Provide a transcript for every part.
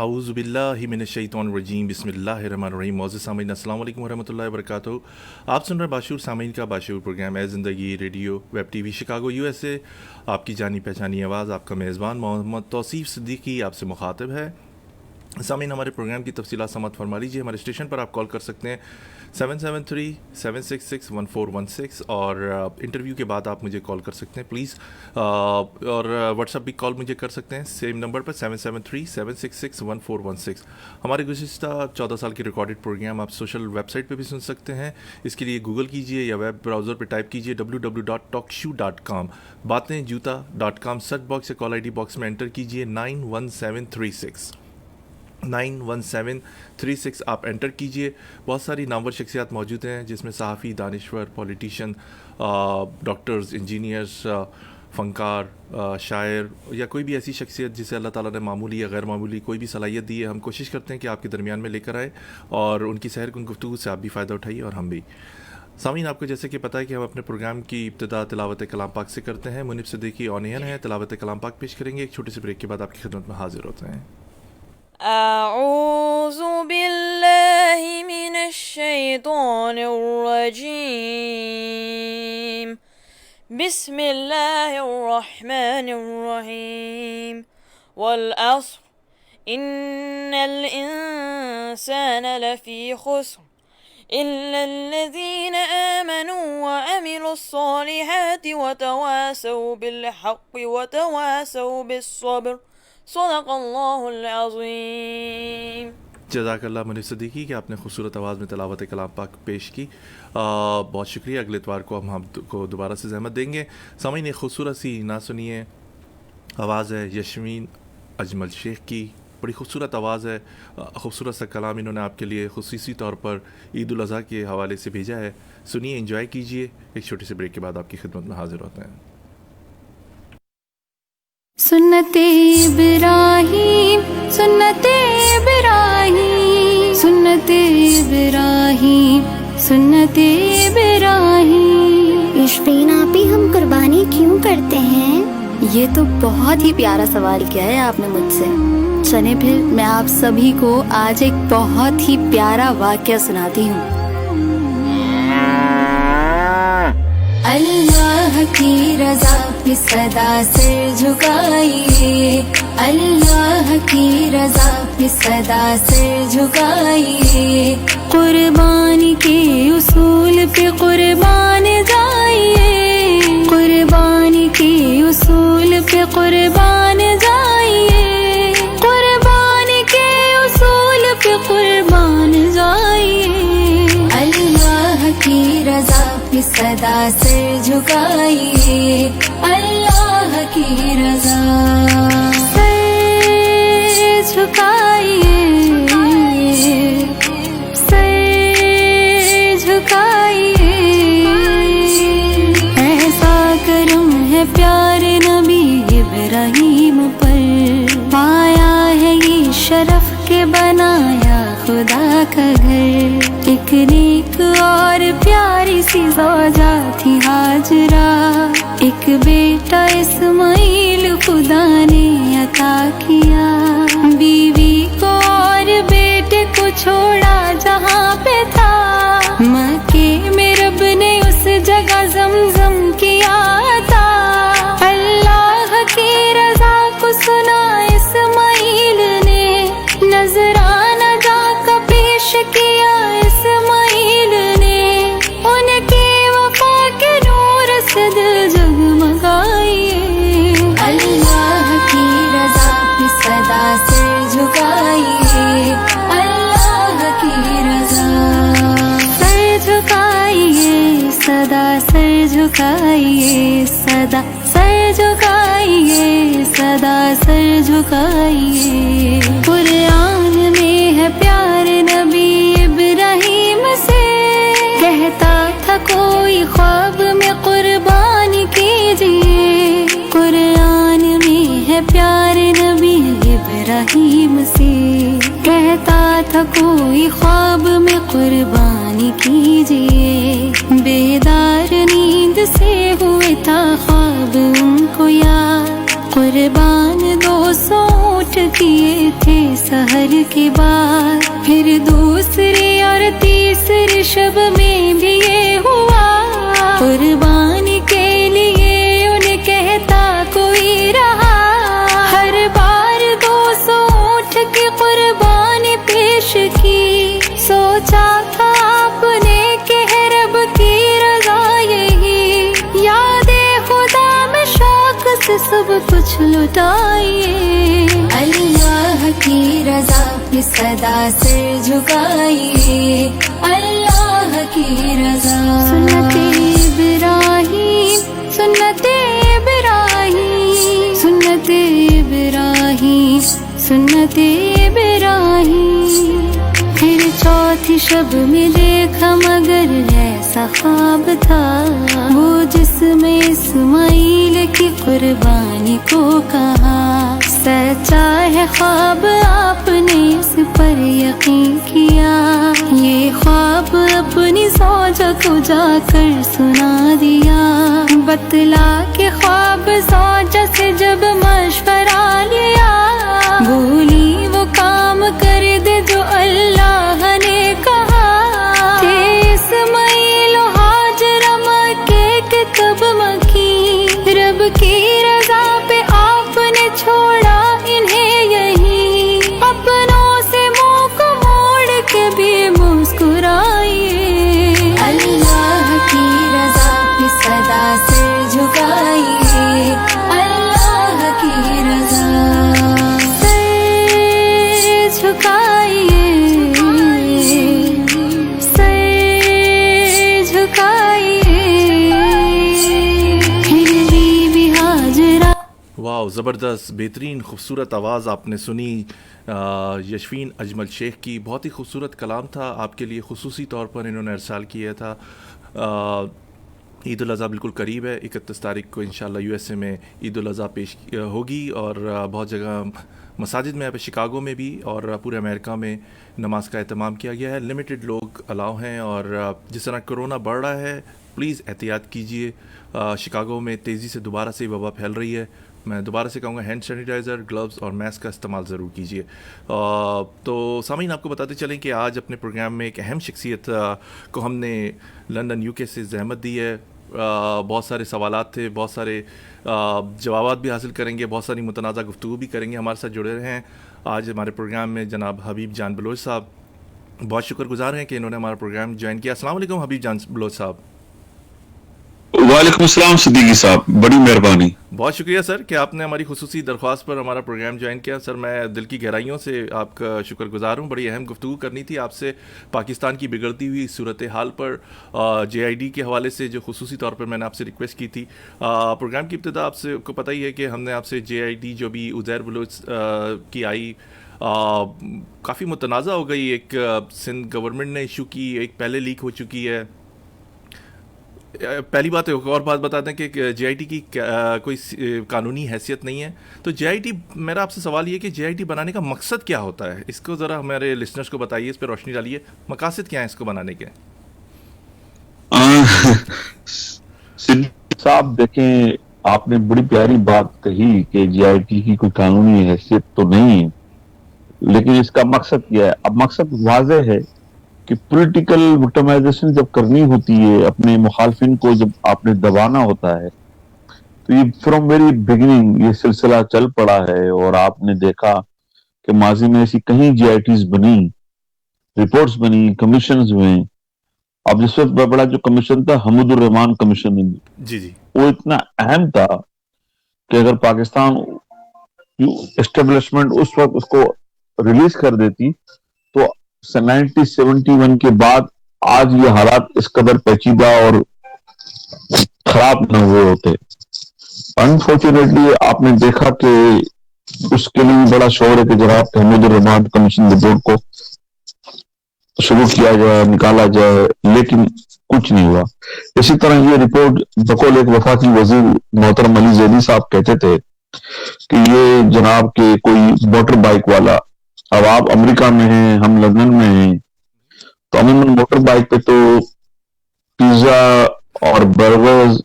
اعوذ باللہ من الشیطان الرجیم بسم اللہ الرحمن الرحیم. معزز سامعین السلام علیکم ورحمۃ اللہ وبرکاتہ. آپ سن رہے باشعور سامعین کا باشعور پروگرام اے زندگی radio web T V Chicago U S A. آپ کی جانی پہچانی آواز, آپ کا میزبان محمد توصیف صدیقی آپ سے مخاطب ہے. سامعین, ہمارے پروگرام کی تفصیلات سماعت فرما لیجیے. ہمارے اسٹیشن پر آپ کال کر سکتے ہیں 773-766-1416 اور انٹرویو کے بعد آپ مجھے کال کر سکتے ہیں پلیز. اور واٹس ایپ بھی کال مجھے کر سکتے ہیں سیم نمبر پر 773-766-1416. ہمارے گزشتہ 14 سال کے ریکارڈڈ پروگرام آپ سوشل ویب سائٹ پہ بھی سن سکتے ہیں. اس کے لیے گوگل کیجیے یا ویب براؤزر پہ ٹائپ کیجیے www.talkshoe.com. باتیں جوتا.com سرچ باکس یا کال آئی ڈی باکس میں انٹر کیجیے 91736 آپ انٹر کیجئے. بہت ساری نامور شخصیات موجود ہیں جس میں صحافی, دانشور, پولیٹیشین, ڈاکٹرز, انجینئرز, فنکار, شاعر یا کوئی بھی ایسی شخصیت جسے اللہ تعالیٰ نے معمولی یا غیر معمولی کوئی بھی صلاحیت دی ہے. ہم کوشش کرتے ہیں کہ آپ کے درمیان میں لے کر آئے اور ان کی سحر کن گفتگو سے آپ بھی فائدہ اٹھائیے اور ہم بھی. سامعین, آپ کو جیسے کہ پتہ ہے کہ ہم اپنے پروگرام کی ابتدا تلاوت کلام پاک سے کرتے ہیں. منیب صدیقی آن ایئر ہیں, تلاوت کلام پاک پیش کریں گے. ایک چھوٹے سے بریک کے بعد آپ کی خدمت میں حاضر ہوتے ہیں. اعوذ باللہ من الشیطان الرجیم. بسم اللہ الرحمن الرحیم. والعصر ان الانسان لفی خسر الا الذین آمنوا وعملوا الصالحات وتواصوا بالحق وتواصوا بالصبر. صدق اللہ العظیم. جزاک اللہ منیب صدیقی کہ آپ نے خوبصورت آواز میں تلاوت کلام پاک پیش کی. بہت شکریہ. اگلے اتوار کو ہم کو دوبارہ سے زحمت دیں گے. سامعین, ایک خوبصورت سی نا سنیے آواز ہے یشمین اجمل شیخ کی. بڑی خوبصورت آواز ہے, خوبصورت سا کلام انہوں نے آپ کے لیے خصوصی طور پر عید الاضحیٰ کے حوالے سے بھیجا ہے. سنیے, انجوائے کیجیے. ایک چھوٹے سے بریک کے بعد آپ کی خدمت میں حاضر ہوتے ہیں. سنت ابراہیم سنت ابراہیم سنت ابراہیم سنت ابراہیم. یشمین آپی, ہم قربانی کیوں کرتے ہیں؟ یہ تو بہت ہی پیارا سوال کیا ہے آپ نے مجھ سے. چلیں پھر میں آپ سبھی کو آج ایک بہت ہی پیارا واقعہ سناتی ہوں. اللہ کی رضا پہ صدا سر جھکائیے, اللہ کی رضا پہ صدا سر جھکائیے. قربانی کے اصول پہ قربان جائیے, قربانی کے اصول پہ قربان جائیے, قربانی کے اصول پہ قربان جائیے. اللہ کی رضا پہ صدا سر جھکائیے, اللہ کی رضا سر جھکائیے, سر جھکائیے. ایسا کرم ہے پیارے نبی ابراہیم پر, پایا ہے یہ شرف کے بنایا خدا کا گھر. ایک نیک اور پیاری سی زوجہ تھی ہاجرہ, ایک بیٹا اسماعیل خدا نے عطا کیا. بیوی کو اور بیٹے کو چھوڑا جہاں پہ تھا, مکے میں رب نے اس جگہ زمزم کیا تھا. اللہ کی رضا کو سنا اسماعیل نے, نذرانہ جا کا پیش کیا اسماعیل نے. ان کی وفا کے نور سے دل جگمگائیے, اللہ کی رضا پہ صدا سر جھکائیے, اللہ کی رضا سر جھکائیے, صدا سر جھکائیے, صدا سر جھکائیے, صدا سر جھکائیے. قرآن میں ہے پیارے نبی ابراہیم سے, کہتا تھا کوئی خواب میں قربانی کیجیے. قرآن میں ہے پیارے نبی ابراہیم سے, کہتا تھا کوئی خواب میں قربانی کیجیے. بیدار نیند سے ہوئے تھا خواب ان کو یاد, قربان 200 اونٹ کیے تھے سحر کے بعد، پھر دوسری اور تیسری شب میں بھی یہ ہوا، قربانی کے لیے انہیں کہتا کوئی رہا، ہر بار 200 اونٹ کی قربانی پیش کی، سوچا تھا آپ نے کہ ہے رب کی رضا یہی، یاد خدا میں شوق سے سب کچھ لٹائیے، اللہ کی رضا کی صدا سر جھکائیے، اللہ کی رضا، سنت ابراہیم سنت ابراہیم سنت ابراہیم سنت ابراہیم، پھر چوتھی شب میں دیکھا مگر ایسا خواب تھا، وہ جس میں اسماعیل کی قربانی کو کہا، سچا ہے خواب آپ نے اس پر یقین کیا، یہ خواب اپنی زوجہ کو جا کر سنا دیا، بتلا کے خواب زوجہ سے جب مشورہ لیا، بولی وہ کام کر دے جو اللہ نے کہا، کہ اسماعیل و ہاجرہ مکے کے تب مکی، رب کی رضا پہ آپ نے چھوڑا انہیں یہی، اپنوں سے منہ کو موڑ کے بھی مسکرائیے، اللہ کی رضا پہ صدا سر جھکائیے، اللہ کی رضا سر جھکائیے، سر جھکائیے، پھر بیوی ہاجرہ۔ واو، زبردست، بہترین خوبصورت آواز آپ نے سنی یشفین اجمل شیخ کی، بہت ہی خوبصورت کلام تھا، آپ کے لیے خصوصی طور پر انہوں نے ارسال کیا تھا۔ عید الاضحیٰ بالکل قریب ہے، 31 تاریخ کو انشاءاللہ یو ایس اے میں عید الاضحیٰ پیش ہوگی، اور بہت جگہ مساجد میں، یہاں پہ شکاگو میں بھی اور پورے امریکہ میں نماز کا اہتمام کیا گیا ہے، لمیٹڈ لوگ الاؤ ہیں، اور جس طرح کرونا بڑھ رہا ہے پلیز احتیاط کیجیے، شکاگو میں تیزی سے دوبارہ سے وبا پھیل رہی ہے، میں دوبارہ سے کہوں گا ہینڈ سینیٹائزر، گلوز اور ماسک کا استعمال ضرور کیجیے۔ تو سامعین، آپ کو بتاتے چلیں کہ آج اپنے پروگرام میں ایک اہم شخصیت کو ہم نے لندن یو کے سے زحمت دی ہے، بہت سارے سوالات تھے، بہت سارے جوابات بھی حاصل کریں گے، بہت ساری متنازع گفتگو بھی کریں گے، ہمارے ساتھ جڑے رہے ہیں آج ہمارے پروگرام میں جناب حبیب جان بلوچ صاحب، بہت شکر گزار ہیں کہ انہوں نے ہمارا پروگرام جوائن کیا۔ السلام علیکم حبیب جان بلوچ صاحب۔ وعلیکم السلام صدیقی صاحب، بڑی مہربانی۔ بہت شکریہ سر کہ آپ نے ہماری خصوصی درخواست پر ہمارا پروگرام جوائن کیا۔ سر میں دل کی گہرائیوں سے آپ کا شکر گزار ہوں، بڑی اہم گفتگو کرنی تھی آپ سے پاکستان کی بگڑتی ہوئی صورتحال پر، جے آئی ڈی کے حوالے سے جو خصوصی طور پر میں نے آپ سے ریکویسٹ کی تھی۔ پروگرام کی ابتدا آپ سے کو پتہ ہی ہے کہ ہم نے آپ سے جے آئی ڈی جو بھی عزیر بلوچ کی آئی کافی متنازع ہو گئی، ایک سندھ گورنمنٹ نے ایشو کی، ایک پہلے لیک ہو چکی ہے۔ پہلی بات ایک اور بات بتا دیں کہ جے آئی ٹی کی کوئی قانونی حیثیت نہیں ہے، تو جے آئی ٹی، میرا آپ سے سوال یہ کہ جے آئی ٹی بنانے کا مقصد کیا ہوتا ہے، اس کو ذرا ہمارے لسنرز کو بتائیے، اس پہ روشنی ڈالیے، مقاصد کیا ہیں اس کو بنانے کے؟ صاحب دیکھیں، آپ نے بڑی پیاری بات کہی کہ جے آئی ٹی کی کوئی قانونی حیثیت تو نہیں ہے، لیکن اس کا مقصد کیا ہے؟ اب مقصد واضح ہے کہ پولیٹیکل وکٹمائزیشن جب کرنی ہوتی ہے، اپنے مخالفین کو جب آپ نے دبانا ہوتا ہے، تو یہ فرام ویری بگننگ یہ سلسلہ چل پڑا ہے، اور آپ نے دیکھا کہ ماضی میں ایسی کہیں جے آئی ٹیز بنی، رپورٹس بنی، کمیشنز ہوئے۔ اب جس وقت بڑا جو کمیشن تھا حمود الرحمان کمیشن، جی جی، وہ اتنا اہم تھا کہ اگر پاکستان اسٹیبلشمنٹ اس وقت اس کو ریلیز کر دیتی تو 1971 کے بعد آج یہ حالات اس قدر پیچیدہ اور خراب نہ ہوئے ہوتے۔ انفارچونیٹلی آپ نے دیکھا کہ اس کے لیے بڑا شور ہے کہ جناب حمود الرحمان کمیشن رپورٹ کو شروع کیا جائے، نکالا جائے، لیکن کچھ نہیں ہوا۔ اسی طرح یہ رپورٹ بقول ایک وفاقی وزیر محترم علی زیدی صاحب کہتے تھے کہ یہ جناب کے کوئی موٹر بائک والا، اب آپ امریکہ میں ہیں، ہم لندن میں ہیں، تو عموماً موٹر بائک پہ تو پیزا اور برگرز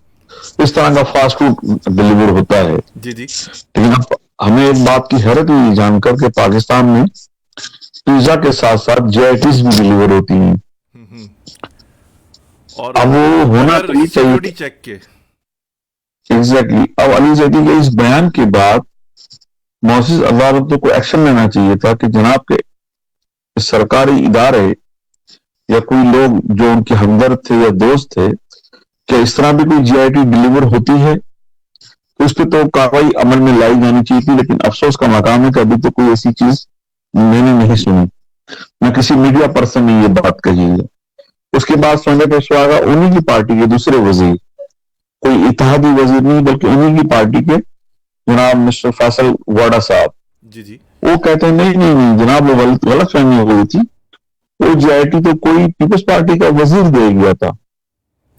اس طرح کا فاسٹ فوڈ ڈیلیور ہوتا ہے، جی جی، لیکن ہمیں ایک بات کی حیرت ہوئی جان کر کہ پاکستان میں پیزا کے ساتھ ساتھ JITs بھی ڈلیور ہوتی ہیں. اور اب وہ ہونا بغیر نہیں چاہیے. سیکورٹی چیک کے. ایگزیکٹلی. اب علی زیدی کے اس بیان کے بعد معزز عدالتوں کو ایکشن لینا چاہیے تھا کہ جناب کے سرکاری ادارے یا کوئی لوگ جو ان کے ہمدرد تھے یا دوست تھے کہ اس طرح بھی کوئی JIT ڈلیور ہوتی ہے تو اس پہ تو کاروائی عمل میں لائی جانی چاہیے تھی. لیکن افسوس کا مقام ہے کہ ابھی تو کوئی ایسی چیز میں نے نہیں سنی, نہ کسی میڈیا پرسن نے یہ بات کہی ہے. اس کے بعد سونے پہ سہاگا انہی کی پارٹی کے دوسرے وزیر, کوئی اتحادی وزیر نہیں بلکہ انہی کی پارٹی کے جناب مسٹر فیصل واڈا صاحب, جی وہ کہتے ہیں نہیں جناب وہ غلط فہمی ہو گئی تھی, وہ JIT تو کوئی پیپلز پارٹی کا وزیر دے گیا تھا,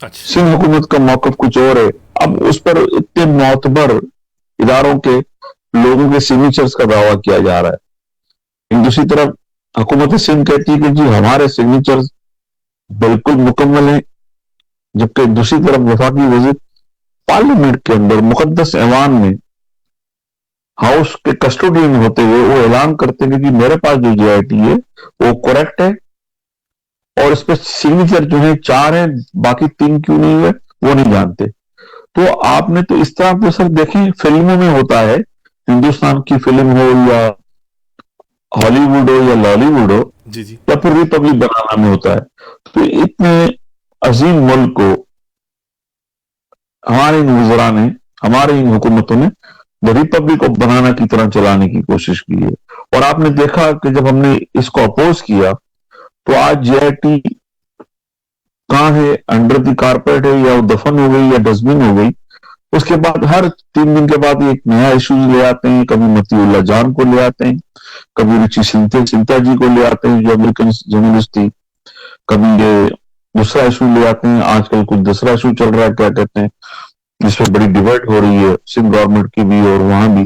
اچھا سندھ حکومت کا موقف کچھ اور ہے. اب اس پر اتنے معتبر اداروں کے لوگوں کے سگنیچرز کا دعویٰ کیا جا رہا ہے. دوسری طرف حکومت سندھ کہتی ہے کہ جی ہمارے سگنیچرز بالکل مکمل ہیں, جبکہ دوسری طرف وفاقی وزیر پارلیمنٹ کے اندر مقدس ایوان میں ہاؤس کے کسٹوڈین ہوتے ہوئے وہ اعلان کرتے ہیں کہ جی میرے پاس جو JIT ہے وہ کریکٹ ہے اور اس پہ سگنیچر جو ہے 4 ہیں, باقی 3 کیوں نہیں ہے وہ نہیں جانتے. تو آپ نے تو اس طرح تو سر دیکھیں فلموں میں ہوتا ہے, ہندوستان کی فلم ہو یا ہالی ووڈ ہو یا لالی ووڈ ہو جی یا پھر ریپبلک بنانا میں ہوتا ہے. تو اتنے عظیم ملک کو ہمارے ان وزراء نے, ہمارے ان حکومتوں نے ریپبلک کو بنانا کی طرح چلانے کی کوشش کی ہے. اور آپ نے دیکھا کہ جب ہم نے اس کو اپوز کیا تو آج JIT کہاں ہے, انڈر دی کارپیٹ ہے یا وہ دفن ہو گئی یا ڈسٹبن ہو گئی. اس کے بعد ہر 3 دن کے بعد ایک نیا ایشو لے آتے ہیں, کبھی متی اللہ جان کو لے آتے ہیں, کبھی رچی سنتھیا جی کو لے آتے ہیں جو امریکن جرنلسٹ تھی, کبھی یہ دوسرا ایشو لے آتے ہیں. آج کل کچھ دوسرا ایشو چل رہا ہے کیا کہتے ہیں جس پہ بڑی ڈیبیٹ ہو رہی ہے سندھ گورنمنٹ کی بھی اور وہاں بھی.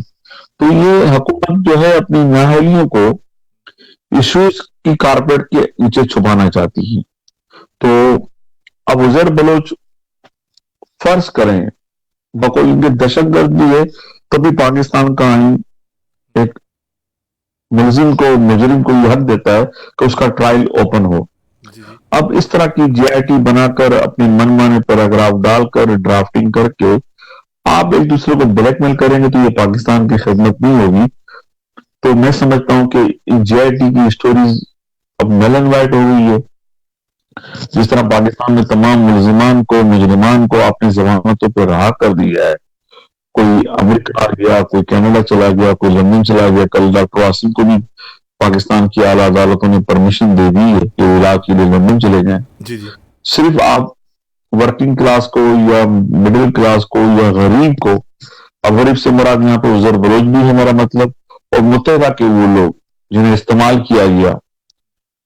تو یہ حکومت جو ہے اپنی نااہلیوں کو ایشوز کی کارپیٹ کے نیچے چھپانا چاہتی ہے. تو اب عزیر بلوچ فرض کریں بقول ان کے دہشت گرد بھی ہے تبھی پاکستان کا آئین ایک ملزم کو, مجرم کو یہ حق دیتا ہے کہ اس کا ٹرائل اوپن ہو. اب اس طرح کی JIT بنا کر اپنے من مانے پیراگراف ڈال کر ڈرافٹنگ کر کے آپ ایک دوسرے کو بلیک میل کریں گے تو یہ پاکستان کی خدمت نہیں ہوگی. تو میں سمجھتا ہوں کہ JIT کی سٹوریز اب میل اینڈ وائٹ ہو گئی ہے. جس طرح پاکستان میں تمام ملزمان کو, مجرمان کو اپنی ضمانتوں پہ رہا کر دیا ہے, کوئی امریکہ آ گیا, کوئی کینیڈا چلا گیا, کوئی لندن چلا گیا. کل ڈاکٹر واسم کو بھی پاکستان کی اعلیٰ عدالتوں نے پرمیشن دے دی ہے کہ وہ علاج کے لیے لندن چلے جائیں. صرف آپ ورکنگ کلاس کو یا مڈل کلاس کو یا غریب کو, اب غریب سے مراد یہاں پہ عزیر بلوچ بھی ہے میرا مطلب, اور متحدہ کے وہ لوگ جنہیں استعمال کیا گیا,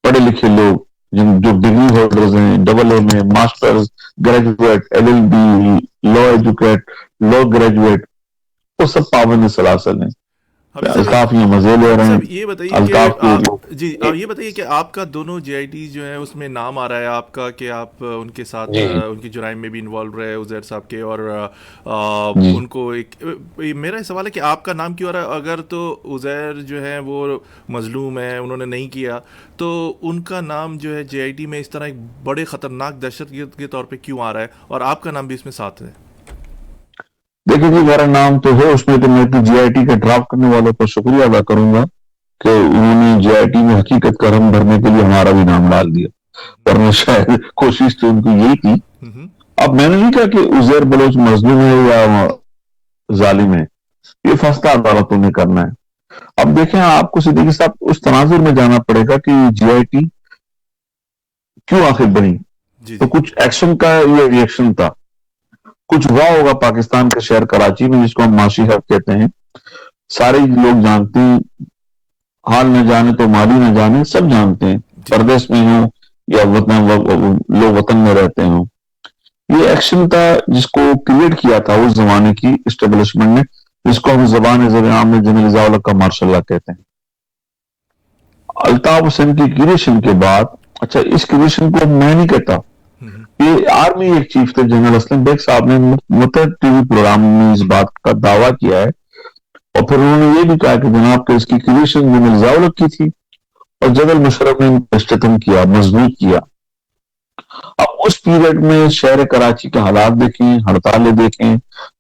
پڑھے لکھے لوگ جو ڈگری ہولڈرز ہیں, ڈبل اے میں, ماسٹرز, گریجویٹ, LLB, لا ایجوکیٹ, لا گریجویٹ, وہ سب پابند سلاسل ہیں. الطاف یہ مزے لے رہے ہیں. یہ بتائیے الطاف کہ جی آپ یہ بتائیے کہ آپ کا دونوں JIT جو ہے اس میں نام آ رہا ہے آپ کا کہ آپ ان کے ساتھ ان کی جرائم میں بھی انوالو رہے عزیر صاحب کے, اور ان کو ایک میرا سوال ہے کہ آپ کا نام کیوں آ رہا ہے؟ اگر تو عزیر جو ہے وہ مظلوم ہے, انہوں نے نہیں کیا, تو ان کا نام جو ہے JIT میں اس طرح ایک بڑے خطرناک دہشت گرد کے طور پہ کیوں آ رہا ہے اور آپ کا نام بھی اس میں ساتھ ہے؟ دیکھیں جی میرا نام تو ہے اس میں, تو میں تو JIT کے ڈرافٹ کرنے والوں کو شکریہ ادا کروں گا کہ انہوں نے JIT میں حقیقت کا رنگ بھرنے کے لیے ہمارا بھی نام ڈال دیا, ورنہ شاید کوشش تو ان کی یہی تھی. اب میں نے نہیں کہا کہ عزیر بلوچ مظلوم ہے یا ظالم ہے, یہ فیصلہ عدالتوں نے کرنا ہے. اب دیکھیں آپ کو صدیقی صاحب اس تناظر میں جانا پڑے گا کہ JIT کیوں آخر بنی. تو کچھ ایکشن کا یہ ریئیکشن تھا, کچھ ہوا ہوگا پاکستان کے شہر کراچی میں جس کو ہم معاشی حق کہتے ہیں. سارے لوگ جانتے ہیں, حال نہ جانے تو مالی نہ جانے, سب جانتے ہیں, پردیس میں ہوں یا لوگ وطن میں رہتے ہوں. یہ ایکشن تھا جس کو کریٹ کیا تھا اس زمانے کی اسٹیبلشمنٹ نے, جس کو ہم زبان زبان عام میں جنرل ضیاء الحق کا مارشل اللہ کہتے ہیں. الطاف حسین کی کریشن کے بعد, اچھا اس کریشن کو میں نہیں کہتا, یہ آرمی ایک چیف تھے جنرل اسلم بیگ صاحب نے متحد TV پروگرام میں اس بات کا دعویٰ کیا ہے اور پھر انہوں نے یہ بھی کہا کہ جناب کہ اس کی کریشن جو مرزا الگ کی تھی اور جنرل مشرف نے ان کو استتم کیا، مضبوط کیا۔ اب اس پیریڈ میں شہر کراچی کے حالات دیکھیں، ہڑتالیں دیکھیں،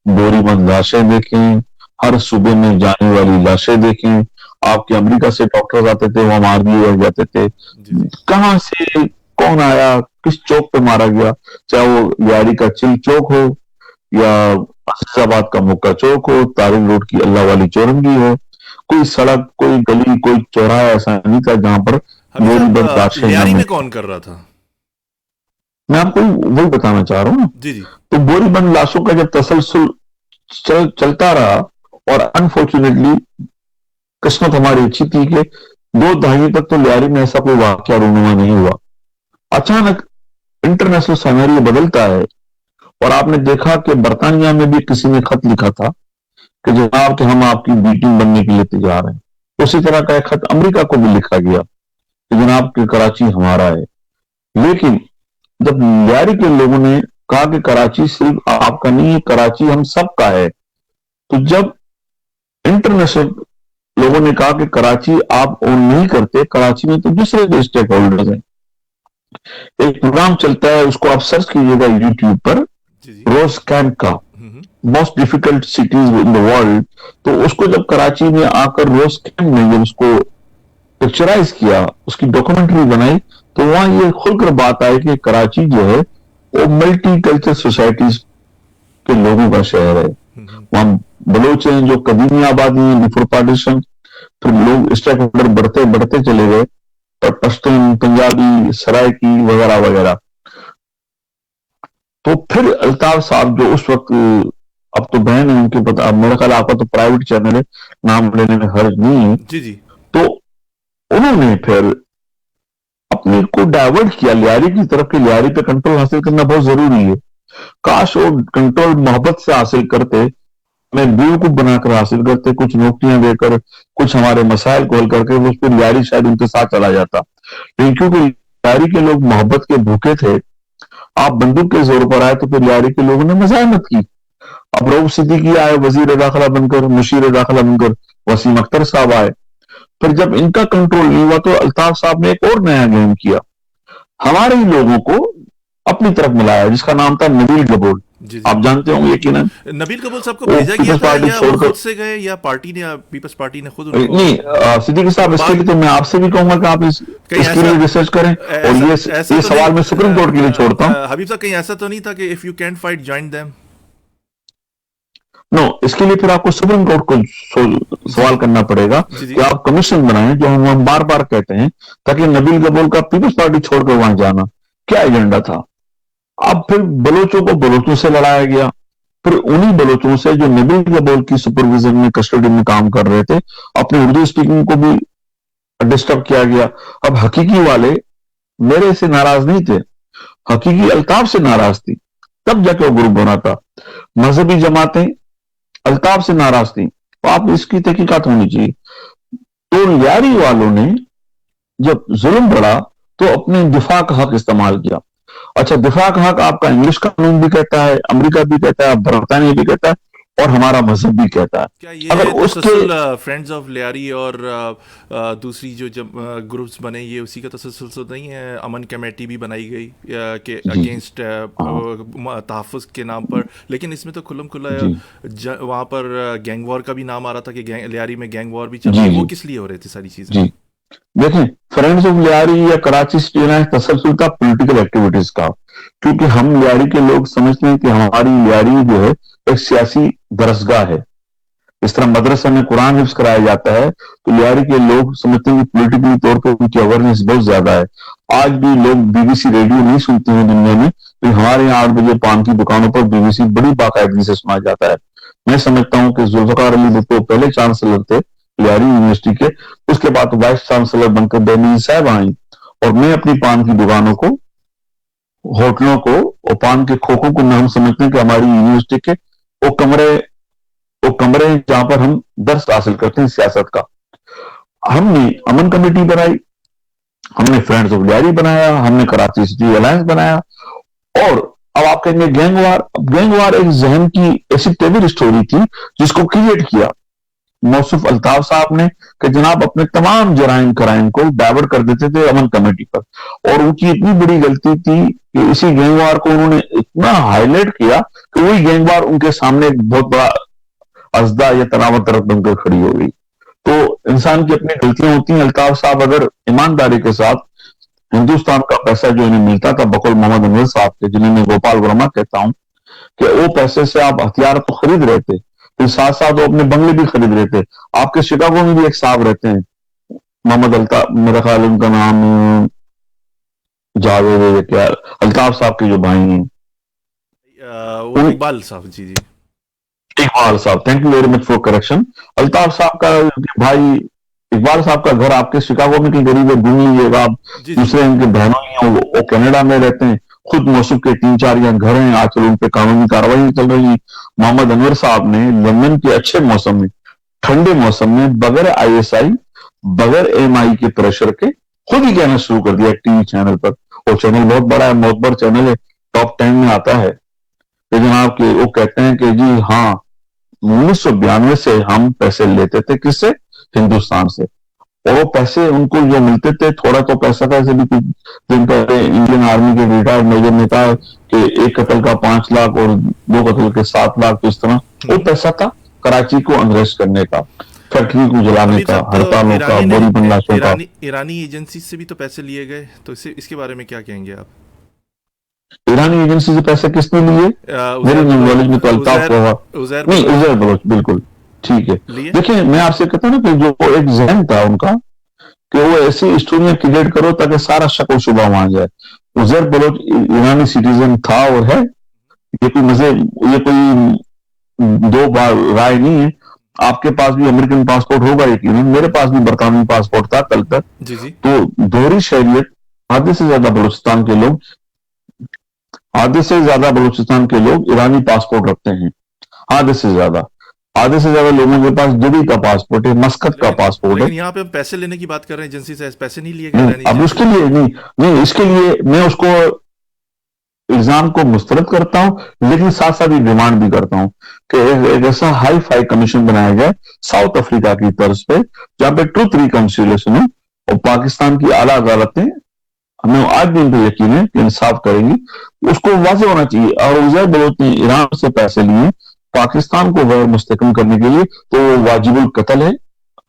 بوری بند لاشیں دیکھیں، ہر صوبے میں جانے والی لاشیں دیکھیں، آپ کے امریکہ سے ڈاکٹرز آتے تھے، وہاں مار دیے جاتے تھے، جی جی کہاں سے کون آیا، کس چوک پہ مارا گیا، چاہے وہ یاری کا چل چوک ہو یا عزیز آباد کا مکہ چوک ہو، طارق روڈ کی اللہ والی چورنگی ہو، کوئی سڑک، کوئی گلی، کوئی چوراہا ایسا نہیں تھا جہاں پر حبیب بوری بند صاحب لاشیں نہ لیاری میں ملیں۔ کون کر رہا تھا؟ میں آپ کو وہی بتانا چاہ رہا ہوں نا۔ جی جی تو بوری بند لاشوں کا جب تسلسل چلتا رہا، اور انفارچونیٹلی قسمت ہماری اچھی تھی کہ 2 دہائی تک تو لیاری میں ایسا کوئی واقعہ رونما نہیں ہوا۔ اچانک انٹرنیشنل سینیریو بدلتا ہے، اور آپ نے دیکھا کہ برطانیہ میں بھی کسی نے خط لکھا تھا کہ جناب کہ ہم آپ کی بیٹنگ بننے کے لیے تیار ہیں۔ اسی طرح کا ایک خط امریکہ کو بھی لکھا گیا کہ جناب کہ کراچی ہمارا ہے۔ لیکن جب لیاری کے لوگوں نے کہا کہ کراچی صرف آپ کا نہیں ہے، کراچی ہم سب کا ہے، تو جب انٹرنیشنل لوگوں نے کہا کہ کراچی آپ اون نہیں کرتے، کراچی میں تو دوسرے جو اسٹیک ہولڈرز ہیں، ایک پروگرام چلتا ہے، اس کو آپ سرچ کیجئے گا یوٹیوب پر، جی جی روز کیمپ کا، ہوں most difficult cities in the world. تو اس کو جب کراچی میں آ کر روز کیمپ نے جب اس کو پکچرائز کیا، اس کی ڈاکومنٹری بنائی، تو وہاں یہ کھل کر بات آئی کہ کراچی جو ہے وہ ملٹی کلچر سوسائٹیز کے لوگوں کا شہر ہے۔ وہاں بلوچ ہیں جو قدیمی آبادی ہیں بفور پارٹیشن، پھر لوگ اسٹیک ہولڈر بڑھتے بڑھتے چلے گئے، اور پشتون، پنجابی، سرائکی وغیرہ وغیرہ۔ تو پھر الطاف صاحب جو اس وقت، اب تو بہن ہے ان کے پتہ، اب میرا خیال آپ کا تو پرائیویٹ چینل ہے، نام لینے میں حرج نہیں ہے، جی جی تو انہوں نے پھر اپنے کو ڈائیورٹ کیا لیاری کی طرف، کہ لیاری پہ کنٹرول حاصل کرنا بہت ضروری ہے۔ کاش وہ کنٹرول محبت سے حاصل کرتے، میں بیوقوف بنا کر حاصل کرتے، کچھ نوکریاں دے کر، کچھ ہمارے مسائل کو حل کر کے، اس پہ لیاری شاید ان کے ساتھ چلا جاتا۔ لیکن کیونکہ لیاری کے لوگ محبت کے بھوکے تھے، آپ بندوق کے زور پر آئے، تو پھر لیاری کے لوگوں نے مزاحمت کی۔ اب رؤف صدیقی آئے وزیر داخلہ بن کر، مشیر داخلہ بن کر، وسیم اختر صاحب آئے۔ پھر جب ان کا کنٹرول نہیں ہوا تو الطاف صاحب نے ایک اور نیا گیم کیا، ہمارے ہی لوگوں کو اپنی طرف ملایا، جس کا نام تھا نبیل گبول۔ جی جی آپ جانتے ہوں یقیناً، نبیل قبول صاحب کو وہ بھیجا گیا پیپلز تھا پارٹی یا چھوڑ وہ کر، خود سے گئے یا پارٹی نے، پیپلز پارٹی نے خود ان کو؟ نہیں صدیقی صاحب، اس کے لیے تو میں آپ سے بھی کہوں گا کہ آپ کہیں اس کے لیے ریسرچ کریں، اور یہ سوال میں سپریم کورٹ کے لیے چھوڑتا ہوں۔ حبیب صاحب کہیں ایسا تو نہیں تھا کہ if you can't fight join them? No, اس کے لیے پھر آپ کو سپریم کورٹ کو سوال کرنا پڑے گا جی جی کہ آپ کمیشن بنائیں، جو ہم بار بار کہتے ہیں، تاکہ نبیل گبول کا پیپلز پارٹی چھوڑ کر وہاں جانا کیا ایجنڈا تھا۔ اب پھر بلوچوں کو بلوچوں سے لڑایا گیا، پھر انہی بلوچوں سے جو نبیل گبول کی سپرویژن میں، کسٹڈی میں کام کر رہے تھے، اپنی اردو اسپیکنگ کو بھی ڈسٹرب کیا گیا۔ اب حقیقی والے میرے سے ناراض نہیں تھے، حقیقی الطاف سے ناراض تھی، تب جا کے وہ گروپ بنا تھا۔ مذہبی جماعتیں الطاف سے ناراض تھیں، تو آپ اس کی تحقیقات ہونی چاہیے۔ تو لیاری والوں نے جب ظلم بڑھا تو اپنے دفاع کا حق استعمال کیا۔ اچھا، دفاع کا حق آپ کا انگلش قانون بھی کہتا ہے، امریکہ بھی کہتا ہے، برطانیہ بھی کہتا ہے، اور ہمارا مذہب بھی کہتا ہے۔ کیا یہ اگر اس کے تسلسل فرینڈز آف لیاری اور دوسری جو گروپس بنے، یہ اسی کا تسلسل تو نہیں ہے؟ امن کمیٹی بھی بنائی گئی کہ اگینسٹ تحفظ کے نام پر، لیکن اس میں تو کھلم کھلا وہاں پر گینگ وار کا بھی نام آ رہا تھا کہ لیاری میں گینگ وار بھی چل رہی ہے۔ وہ کس لیے ہو رہے تھے ساری چیزیں؟ جی دیکھیں، فرینڈز آف لیاری یا کراچی سٹی تسلسل تھا پولیٹیکل ایکٹیویٹیز کا، کیونکہ ہم لیاری کے لوگ سمجھتے ہیں کہ ہماری لیاری جو ہے ایک سیاسی درسگاہ ہے۔ اس طرح مدرسہ میں قرآن حفظ کرایا جاتا ہے، تو لیاری کے لوگ سمجھتے ہیں کہ پولیٹیکلی طور پہ ان کی اویئرنیس بہت زیادہ ہے۔ آج بھی لوگ بی بی سی ریڈیو نہیں سنتے ہیں دنیا میں، تو ہمارے یہاں 8 بجے پان کی دکانوں پر بی بی سی بڑی باقاعدگی سے سنا جاتا ہے۔ میں سمجھتا ہوں کہ ذوالفقار علی بھٹو پہلے چانسلر تھے لیاری یونیورسٹی کے، اس کے بعد وائس چانسلر بن کر دہلی صاحب آئیں، اور میں اپنی پان کی دکانوں کو، ہوٹلوں کو اور پان کے کھوکوں کو ہم سمجھتے ہیں کہ ہماری یونیورسٹی کے وہ کمرے جہاں پر ہم درس حاصل کرتے ہیں سیاست کا۔ ہم نے امن کمیٹی بنائی، ہم نے فرینڈز آف لیاری بنایا، ہم نے کراچی سٹی الائنس بنایا، اور اب آپ کہیں گے گینگ وار۔ گینگ وار ایک ذہن کی ایسی ٹیبل اسٹوری تھی جس کو کریٹ کیا موصوف الطاف صاحب نے کہ جناب اپنے تمام جرائم کرائم کو ڈائیورٹ کر دیتے تھے امن کمیٹی پر, اور ان کی اتنی بڑی غلطی تھی کہ اسی گینگ وار کو انہوں نے اتنا ہائی لائٹ کیا کہ وہی گینگ وار ان کے سامنے ایک بہت بڑا ازدہ یا تناوت طرف بن کر کھڑی ہو گئی. تو انسان کی اپنی غلطیاں ہوتی ہیں. الطاف صاحب اگر ایمانداری کے ساتھ ہندوستان کا پیسہ جو انہیں ملتا تھا بقول محمد انور صاحب کے, جنہیں میں گوپال ورما کہتا ہوں, کہ وہ پیسے سے آپ ہتھیار تو خرید رہے تھے, پھر ساتھ ساتھ وہ اپنے بنگلے بھی خرید رہے تھے. آپ کے شکاگو میں بھی ایک صاحب رہتے ہیں محمد الطاف, میرا خیال ان کا نام جاوید ہے کیا, الطاف صاحب کے جو بھائی ہیں وہ اقبال صاحب. جی جی اقبال صاحب, thank you very much for correction. Altaf صاحب کا بھائی اقبال صاحب کا گھر آپ کے شکاگو میں کہیں قریب ہے, ڈھونڈ لیجیے گا آپ. دوسرے ان کے بہنوں ہیں وہ کینیڈا میں رہتے ہیں, خود موصوف کے 3-4 یہاں گھر ہیں, آج کل ان پہ قانونی کارروائی چل رہی ہے. محمد انور صاحب نے لندن کے اچھے موسم میں, ٹھنڈے موسم میں, بغیر ISI بغیر MI کے پریشر کے خود ہی کہنا شروع کر دیا ایک ٹی وی چینل پر. وہ چینل بہت بڑا ہے, معتبر چینل ہے, ٹاپ 10 میں آتا ہے. کہ جناب کہ وہ کہتے ہیں کہ جی ہاں 1992 سے ہم پیسے لیتے تھے, کس سے؟ ہندوستان سے. اور وہ پیسے ان کو جو ملتے تھے, تھوڑا تو پیسہ تھا, ایسے بھی کچھ دن پہلے انڈین آرمی کے ریٹائرڈ میجر نے کہا کہ ایک قتل کا 5 لاکھ اور 2 قتل کے 7 لاکھ, اس طرح وہ پیسہ تھا کراچی کو انریسٹ کرنے کا, فیکٹری کو جلانے کا, ہڑتالوں کا, بوری بنگلاشوں کا. ایرانی ایجنسی سے بھی تو پیسے لیے گئے, تو اس کے بارے میں کیا کہیں گے آپ؟ ایرانی ایجنسی سے پیسے کس نے لیے؟ میری نالج میں تو الطاف کو ہوا نہیں, عزیر بلوچ. بالکل ٹھیک ہے. دیکھیں میں آپ سے کہتا ہوں نا کہ جو ایک ذہن تھا ان کا کہ وہ ایسی اسٹوریاں کریٹ کرو تاکہ سارا شک و شبہ وہاں جائے. عزیر بلوچ ایرانی سٹیزن تھا اور ہے, یہ کوئی 2 بار رائے نہیں ہے. آپ کے پاس بھی امریکن پاسپورٹ ہوگا یقیناً, میرے پاس بھی برطانوی پاسپورٹ تھا کل تک. تو دوہری شہریت, آدھے سے زیادہ بلوچستان کے لوگ ایرانی پاسپورٹ رکھتے ہیں. آدھے سے زیادہ لوگوں کے پاس دبئی کا پاسپورٹ ہے, مسقط کا پاسپورٹ ہے. یہاں پہ ہم پیسے لینے کی بات کر رہے ہیں, ایجنسی سے پیسے نہیں لیے گئے. اب اس کے لیے نہیں, اس کے لیے میں اس کو الزام کو مسترد کرتا ہوں, لیکن ساتھ ساتھ یہ ڈیمانڈ بھی کرتا ہوں کہ ایک ایسا ہائی فائی کمیشن بنایا جائے ساؤتھ افریقہ کی طرز پہ, جہاں پہ ٹروتھ ریکنسیلیشن ہو, اور پاکستان کی اعلیٰ عدالتیں, ہمیں آج بھی ان پہ یقین ہے کہ انصاف کریں گی. اس کو واضح ہونا چاہیے. اور عزیر بلوچ نے ایران سے پیسے لیے پاکستان کو غیر مستحکم کرنے کے لیے, تو وہ واجب القتل ہے.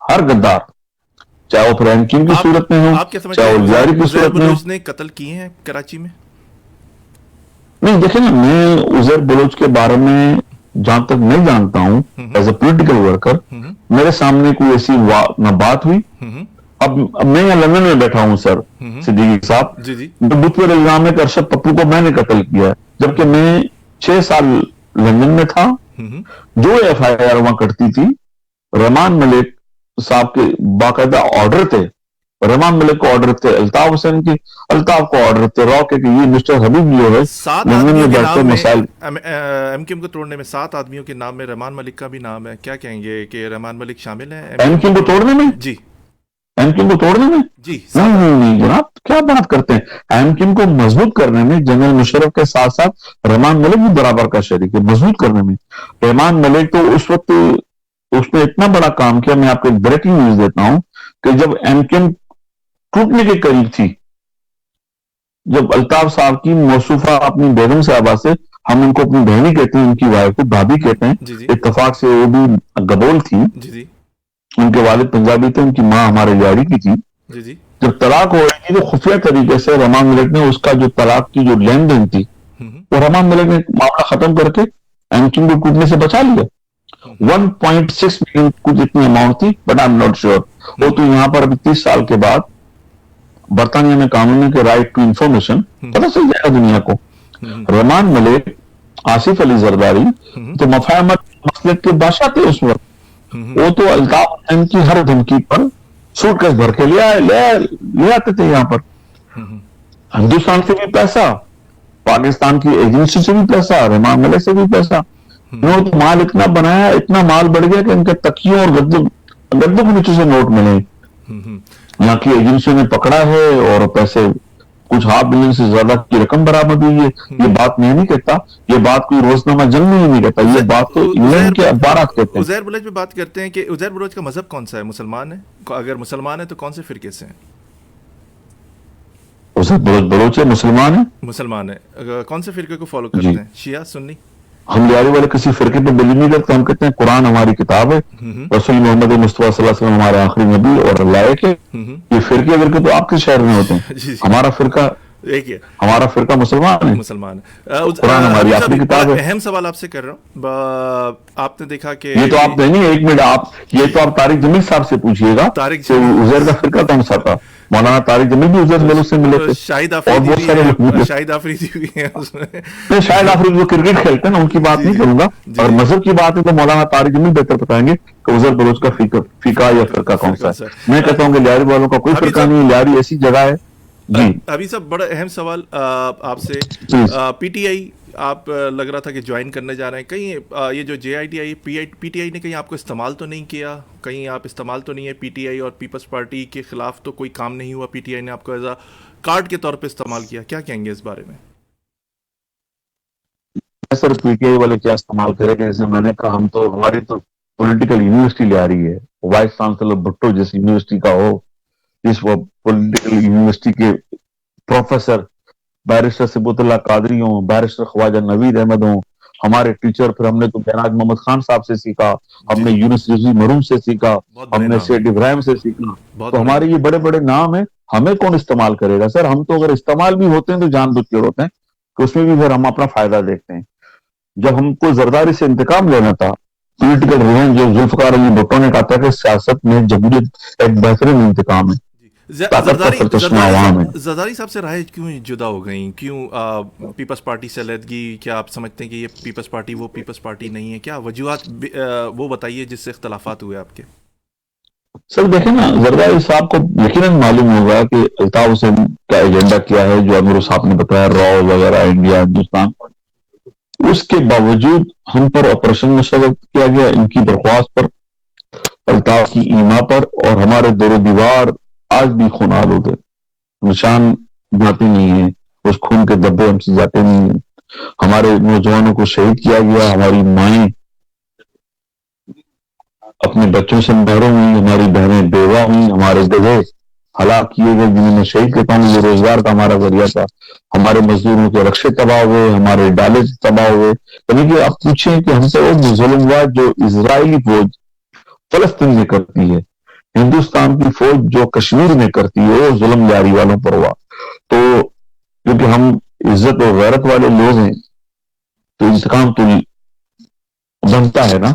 ہر غدار, چاہے وہ فرینکن کی صورت میں ہو, چاہے وہ زیاری کی صورت میں ہو. نے قتل کیے ہیں کراچی میں؟ نہیں, دیکھیں نا, میں عزیر بلوچ کے بارے میں جہاں تک نہیں جانتا ہوں ایز اے پولیٹیکل ورکر, میرے سامنے کوئی ایسی نہ بات ہوئی. اب میں یہاں لندن میں بیٹھا ہوں سر صدیقی صاحب, مجھ پر الزام ہے کہ ارشد پپو کو میں نے قتل کیا ہے, جبکہ میں 6 سال لندن میں تھا. جو FIR وہاں کرتی تھی, رحمان ملک صاحب کے باقاعدہ آرڈر تھے, رحمان ملک کو آرڈر تھے, الطاف حسین کی, الطاف کو آرڈر تھے, رو کہ یہ مسٹر حبیب جو ہے لندن میں بیٹھتے مسائل MKM کو توڑنے میں 7 آدمیوں کے نام میں رحمان ملک کا بھی نام ہے. کیا کہیں گے کہ رحمان ملک شامل ہیں MKM کو توڑنے میں؟ جی, MKM کو توڑنے میں؟ جی نہیں جناب, کیا بات کرتے ہیں. MKM کو مضبوط کرنے میں جنرل مشرف کے ساتھ ساتھ رحمان ملک بھی برابر کا شریک ہے. مضبوط کرنے میں رحمان ملک تو اس وقت اس نے اتنا بڑا کام کیا. میں آپ کو ایک بریکنگ نیوز دیتا ہوں کہ جب MKM ٹوٹنے کے قریب تھی, جب الطاف صاحب کی موصوفہ اپنی بیگم صاحبہ سے, ہم ان کو اپنی بہنی کہتے ہیں, ان کی وائف کو بھابھی کہتے ہیں, اتفاق سے وہ بھی گبول تھی, ان کے والد پنجابی تھے, ان کی ماں ہمارے یاری کی تھی. جب طلاق ہو رہی تھی تو خفیہ طریقے سے رحمان ملک نے اس کا جو طلاق کی جو لین دین تھی, وہ رحمان ملک نے معاملہ ختم کر کے MKM کو ٹوٹنے سے بچا لیا. 1.6 ملین کچھ اتنی اماؤنٹ تھی, but I am not sure. وہ تو یہاں پر ابھی 30 سال کے بعد برطانیہ میں قانون ہے کہ رائٹ ٹو انفارمیشن پتہ چل جائے گا دنیا کو. رحمان ملک, آصف علی زرداری تو مفاہمت مسلک کے بادشاہ تھے اس وقت. وہ تو الطاف حسین کی ہر دھمکی پر سوٹ کیس بھر کے لے آتے تھے یہاں پر. ہندوستان سے بھی پیسہ, پاکستان کی ایجنسی سے بھی پیسہ, رحمان ملک سے بھی پیسہ. انہوں نے مال اتنا بنایا, اتنا مال بڑھ گیا کہ ان کے تکیوں اور گدوں کے نیچے سے نوٹ ملے. یہاں کی ایجنسیوں نے پکڑا ہے اور پیسے کچھ $500 سے زیادہ کی رقم برآمد ہوئی ہے. یہ بات میں نہیں کہتا, یہ بات کوئی روزنامہ جنگ میں نہیں کہتا, یہ بات تو انگلینڈ کے اخبارات کہتے ہیں. عزیر بلوچ پہ بات کرتے ہیں کہ عزیر بلوچ کا مذہب کون سا ہے؟ مسلمان ہے؟ اگر مسلمان ہے تو کون سے فرقے سے ہیں؟ عزیر بلوچ ہے, مسلمان ہے. مسلمان ہے. کون سے فرقے کو فالو کرتے ہیں؟ شیعہ، سنی؟ ہم لیاری والے کسی فرقے پہ بلی نہیں کرتے. ہم کہتے ہیں قرآن ہماری کتاب ہے, رسول محمد مصطفیٰ صلی اللہ علیہ وسلم ہمارے آخری نبی اور لائق ہے. یہ فرقے ورقے تو آپ کے شہر میں ہوتے ہیں. ہمارا فرقہ ایک ہے، ہمارا فرقہ مسلمان ہے. مسلمان ہے. قرآن ہماری آخری کتاب ہے. اہم سوال آپ سے کر رہا ہوں. آپ نے دیکھا کہ یہ تو آپ نہیں, ایک منٹ, آپ یہ تو آپ طارق جمیل صاحب سے پوچھیے گا کہ عزیر کا فرقہ کون سا تھا. مولانا طارق جمیل بھی عزیر بلوچ سے ملے تھے, شاہد اور بہت سارے لوگ آفریدی، شاہد آفریدی بھی ہیں اس میں. شاید آفریدی جو کرکٹ کھیلتے ہیں نا, ان کی بات نہیں کروں گا. اور مذہب کی بات ہے تو مولانا طارق جمیل بہتر بتائیں گے کہ عزیر بلوچ کا فقہ یا فرقہ کون سا ہے. میں کہتا ہوں کہ لیاری والوں کا کوئی فرقہ نہیں, لیاری ایسی جگہ ہے. جی ابھی سب بڑا اہم سوال آپ سے. پی ٹی آئی آپ لگ رہا تھا کہ جوائن کرنے جا رہے ہیں. کہیں یہ جو جے I T I P T I نے کہیں آپ کو استعمال تو نہیں کیا؟ کہیں آپ استعمال تو نہیں ہے پی ٹی آئی اور پیپلز پارٹی کے خلاف تو کوئی کام نہیں ہوا؟ پی ٹی آئی نے آپ کو ایز اے کارڈ کے طور پہ استعمال کیا. کیا کہیں گے اس بارے میں؟ سر پی ٹی آئی والے کیا استعمال کریں گے؟ جیسے میں نے کہا, ہم تو ہماری تو پولیٹیکل یونیورسٹی لے آ رہی ہے. وائس چانسلر بھٹو جس یونیورسٹی کا ہو, جس وہ پولیٹیکل یونیورسٹی کے پروفیسر بیرسٹر ثبوت اللہ قادری ہوں, بیرسٹر خواجہ نوید احمد ہوں, ہمارے ٹیچر. پھر ہم نے تو بہراج محمد خان صاحب سے سیکھا, ہم نے یونس رضوی مرحوم سے سیکھا, ہم نے سیٹ ابراہیم سے سیکھا. تو ہمارے یہ بڑے بڑے نام ہیں, ہمیں کون استعمال کرے گا سر؟ ہم تو اگر استعمال بھی ہوتے ہیں تو جان بوجھ کے ہوتے ہیں, کہ اس میں بھی پھر ہم اپنا فائدہ دیکھتے ہیں. جب ہم کو زرداری سے انتقام لینا تھا, پولیٹیکل ریونج, جو ذوالفقار علی بھٹو نے کہا تھا کہ سیاست میں جمہوریت ایک بہترین انتقام ہے, زرداری صاحب سے رائے کیوں جدا ہو گئیں؟ کیوں پیپلز پارٹی سے علیحدگی؟ کیا آپ سمجھتے ہیں کہ یہ پیپلز پارٹی وہ پیپلز پارٹی نہیں ہے؟ کیا وجوہات وہ بتائیے جس سے اختلافات ہوئے آپ کے. سر دیکھیں نا, زرداری صاحب کو یقیناً معلوم ہوگا کہ الطاف حسین کا ایجنڈا کیا ہے, جو امیر صاحب نے بتایا, راؤ وغیرہ انڈیا ہندوستان. اس کے باوجود ہم پر آپریشن مشترک کیا گیا, ان کی درخواست پر, الطاف کی ایما پر, اور ہمارے دور و دیوار آج بھی خون آلود ہے. نشان جاتے نہیں ہیں, اس خون کے دبے ہم سے جاتے نہیں ہیں. ہمارے نوجوانوں کو شہید کیا گیا, ہماری مائیں اپنے بچوں سے محروم ہوئی, ہماری بہنیں بیوہ ہوئی, ہمارے گدھے ہلاک کیے گئے جنہوں نے شہید کے کام, یہ روزگار کا ہمارا ذریعہ تھا. ہمارے مزدوروں کے رکشے تباہ ہوئے, ہمارے ڈالے تباہ ہوئے. یعنی کہ آپ پوچھیں کہ ہم سے وہ ظلم ہوا جو اسرائیلی فوج فلسطین میں کرتی ہے, ہندوستان کی فوج جو کشمیر میں کرتی ہے, وہ ظلم لیاری والوں پر ہوا. تو کیونکہ ہم عزت اور غیرت والے لوگ ہیں تو انتقام تو بنتا ہے نا.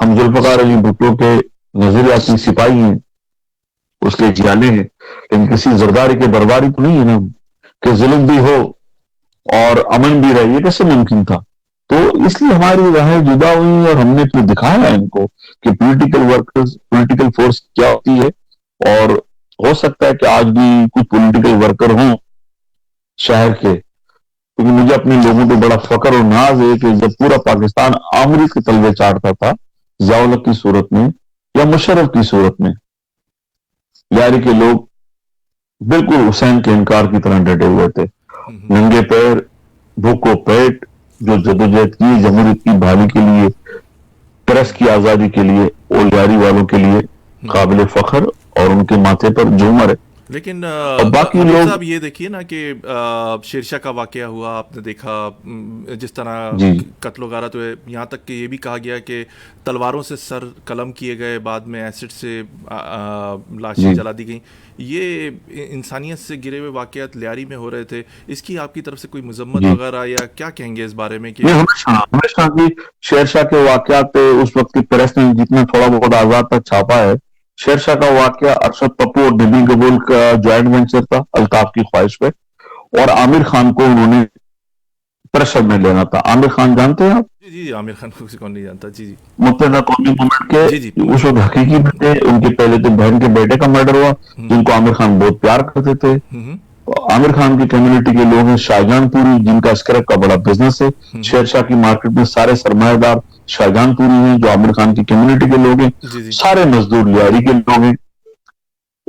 ہم ذوالفقار علی بھٹو کے نظریاتی سپاہی ہیں, اس کے جیالے ہیں, لیکن کسی زرداری کے درباری تو نہیں ہے نا کہ ظلم بھی ہو اور امن بھی رہے. یہ کیسے ممکن تھا؟ تو اس لیے ہماری راہیں جدا ہوئی, اور ہم نے پھر دکھایا ان کو کہ پولیٹیکل ورکرز, پولیٹیکل فورس کیا ہوتی ہے. اور ہو سکتا ہے کہ آج بھی کچھ پولیٹیکل ورکر ہوں شہر کے, کیونکہ مجھے اپنے لوگوں پہ بڑا فخر اور ناز ہے کہ جب پورا پاکستان آمری کے تلوے چاٹتا تھا, ضیاء الحق کی صورت میں یا مشرف کی صورت میں, لیاری کے لوگ بالکل حسین کے انکار کی طرح ڈٹے ہوئے تھے, ننگے پیر, بھوک و پیٹ, جو جدوجہد کی جمہوریت کی بحالی کے لیے, پریس کی آزادی کے لیے, اور لیاری والوں کے لیے قابل فخر, اور ان کے ماتھے پر جھومر ہے. لیکن باقی لوگ صاحب یہ دیکھیے نا کہ شیرشاہ کا واقعہ ہوا, آپ نے دیکھا جس طرح قتل وغیرہ, تو یہاں تک کہ یہ بھی کہا گیا کہ تلواروں سے سر قلم کیے گئے, بعد میں ایسڈ سے لاشیں جلا دی گئیں. یہ انسانیت سے گرے ہوئے واقعات لیاری میں ہو رہے تھے. اس کی آپ کی طرف سے کوئی مذمت وغیرہ یا کیا کہیں گے اس بارے میں؟ کہ ہمیشہ کی شیرشاہ کے واقعات پہ اس وقت کی پریس نے جتنا تھوڑا بہت آزاد تک چھاپا ہے, شیرشاہ کا واقعہ ارشد پپو اور نبیل قبول کا جوائنٹ وینچر تھا الطاف کی خواہش پہ, اور عامر خان کو انہوں نے پریشر میں لینا تھا. عامر خان جانتے ہیں آپ؟ جی عامر خان کو کون نہیں جانتا. جی متحدہ قومی مومنٹ کے اس وقت حقیقی بیٹے, ان کے پہلے تو بہن کے بیٹے کا مرڈر ہوا, جن کو عامر خان بہت پیار کرتے تھے. عامر خان کی کمیونٹی کے لوگ ہیں شاہجہان پوری, جن کا اسکریپ کا بڑا بزنس ہے. شیرشاہ کی مارکیٹ میں سارے سرمایہ دار شاہجہان پوری ہیں, جو عامر خان کی کمیونٹی کے لوگ ہیں. سارے مزدور لیاری کے لوگ ہیں.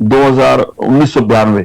1992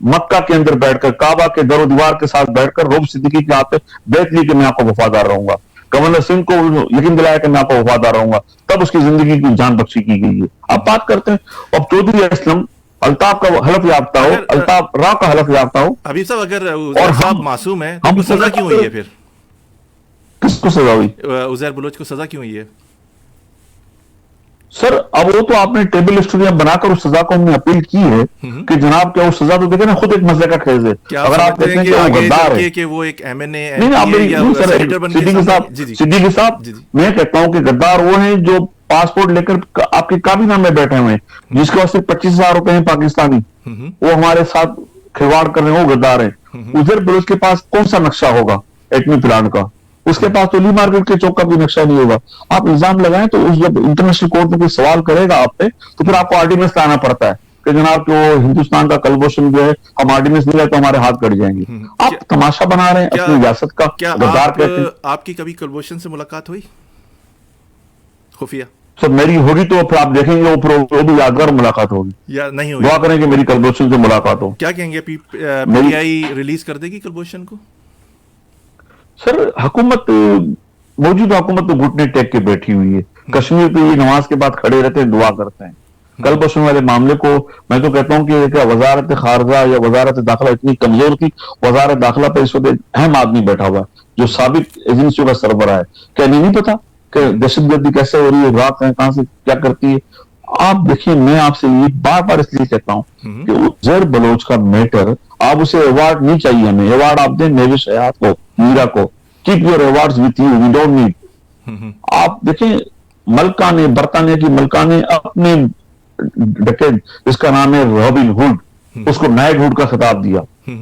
مکہ کے اندر بیٹھ کر کعبہ کے در و دیوار کے ساتھ بیٹھ کر روب صدیقی کے ہاتھ پہ بیعت لی کہ میں آپ کو وفادار رہوں گا. گورنر سنگھ کو یقین دلایا کہ میں آپ کو وفادار رہوں گا, تب اس کی زندگی کی جان بخشی کی گئی ہے. اب بات کرتے ہیں اب چودھری اسلم الطاف کا حلف یافتہ ہو, الطاف راہ کا حلف یافتہ ہو. حبیب صاحب اگر عزیر صاحب معصوم ہے تو سزا کیوں ہوئی ہے پھر؟ کس کو سزا ہوئی؟ عزیر بلوچ کو سزا کیوں ہوئی ہے؟ سر اب وہ تو آپ نے ٹیبل اسٹوڈیم بنا کر اس سزا کو ہم نے اپیل کی ہے کہ جناب کیا وہ سزا تو دیکھیں نا خود ایک مسئلے کا خیز ہے. اگر آپ کہتے ہیں کہ وہ غدار ہے کہ وہ ایک ایم این اے صدیقی صاحب, میں کہتا ہوں کہ غدار وہ ہیں جو پاسپورٹ لے کر آپ کے کابینہ میں بیٹھے ہوئے ہیں جس کے پاس صرف 25,000 روپے ہیں پاکستانی, وہ ہمارے ساتھ کھلواڑ کر رہے ہیں, وہ غدار ہیں. عزیر بلوچ کے پاس کون سا نقشہ ہوگا ایٹمی پلانٹ کا؟ اس کے پاس تو لی مارکیٹ کے چوک کا بھی نقشہ نہیں ہوگا. آپ الزام لگائیں تو جب انٹرنیشنل کورٹ میں کوئی سوال کرے گا آپ پہ تو پھر آپ کو آرڈیننس لانا پڑتا ہے کہ جناب کہ وہ ہندوستان کا کلبھوشن جو ہے ہم آرڈیننس نہیں لائے تو ہمارے ہاتھ کٹ جائیں گے. آپ تماشا بنا رہے ہیں اپنی ریاست کا. آپ کی کبھی کلبھوشن سے ملاقات ہوئی خفیہ؟ سر میری ہوگی تو پھر آپ دیکھیں گے وہ بھی یادگار ملاقات ہوگی یا نہیں ہوگی. دعا کریں کہ میری کلبھوشن سے ملاقات ہو. کیا کہیں گے پی آئی ریلیز کر دے گی کلبھوشن کو؟ سر حکومت موجودہ حکومت تو گھٹنے ٹیک کے بیٹھی ہوئی ہے. کشمیر پہ یہ نماز کے بعد کھڑے رہتے ہیں, دعا کرتے ہیں. کلبھوشن والے معاملے کو میں تو کہتا ہوں کہ وزارت خارجہ یا وزارت داخلہ اتنی کمزور تھی, وزارت داخلہ پہ اس وقت اہم آدمی بیٹھا ہوا جو سابق ایجنسیوں کا سربراہ ہے. کیا نہیں پتا کہ دہشت گردی کیسے ہو رہی ہے, عراق ہے کہاں سے کیا کرتی ہے؟ آپ دیکھیے میں آپ سے یہ بار بار اس لیے کہتا ہوں کہ عزیر بلوچ کا میٹر آپ اسے ایوارڈ نہیں چاہیے, ہمیں ایوارڈ آپ دیں نیوش حیات کو, میرا کو. Keep your awards with you, we don't need. آپ دیکھیں ملکہ نے, برطانیہ کی ملکہ نے اپنے جس کا نام ہے رابن ہوڈ, اس کو نائٹ ہوڈ کا خطاب دیا,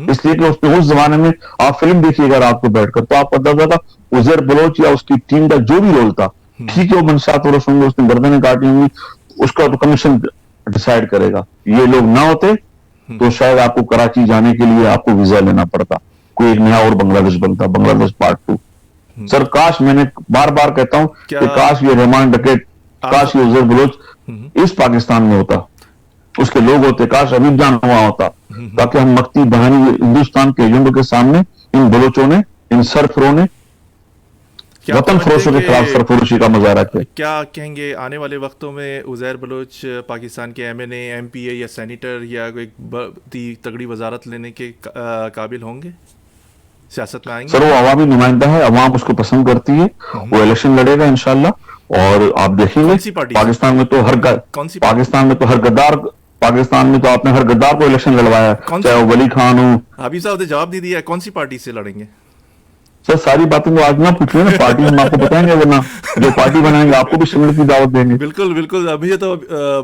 اس لیے کہ اس زمانے میں آپ فلم دیکھیے گا رات کو بیٹھ کر تو آپ کو اندازہ تھا عزیر بلوچ یا اس کی ٹیم کا جو بھی رول تھا, ٹھیک ہے وہ منشیات اور اس نے گردنیں کاٹی ہوئی, اس کا تو کمیشن ڈیسائیڈ کرے گا. یہ لوگ نہ ہوتے تو شاید آپ کو کراچی جانے کے لیے آپ کو ویزا لینا پڑتا, کوئی ایک نیا اور بنگلہ دیش بنتا, بنگلہ دیش پارٹ 2. سر کاش, میں نے بار بار کہتا ہوں کہ کاش یہ رحمان ڈکیٹ, کاش یہ عزیر بلوچ اس پاکستان میں ہوتا, اس کے لوگ ہوتے, کاش حبیب جان وہاں ہوتا, تاکہ ہم مکتی بہانی ہندوستان کے ایجنٹوں کے سامنے ان بلوچوں نے, ان سرفروں نے وطن فروشوں کے خلاف سرفروشی کا مظاہرہ کیا. کیا کہیں گے آنے والے وقتوں میں عزیر بلوچ پاکستان کے ایم این اے, ایم پی اے یا سینیٹر یا کوئی بڑی تگڑی وزارت لینے کے قابل ہوں گے, سیاست میں آئیں گے؟ سر وہ عوامی نمائندہ ہے, عوام اس کو پسند کرتی ہے, وہ الیکشن لڑے گا انشاءاللہ. اور آپ دیکھیں گے پاکستان میں تو آپ نے ہر غدار کو الیکشن لڑوایا, چاہے وہ ولی خان ہو. حبیب صاحب نے جواب نہیں دیا, کون سی پارٹی سے لڑیں گے؟ سر ساری باتیں تو آج نہ پوچھیں نا, پارٹی ہم آپ کو بتائیں گے, ورنہ جو پارٹی بنائیں گے آپ کو بھی شمول کی دعوت دیں گے. بالکل بالکل, ابھی تو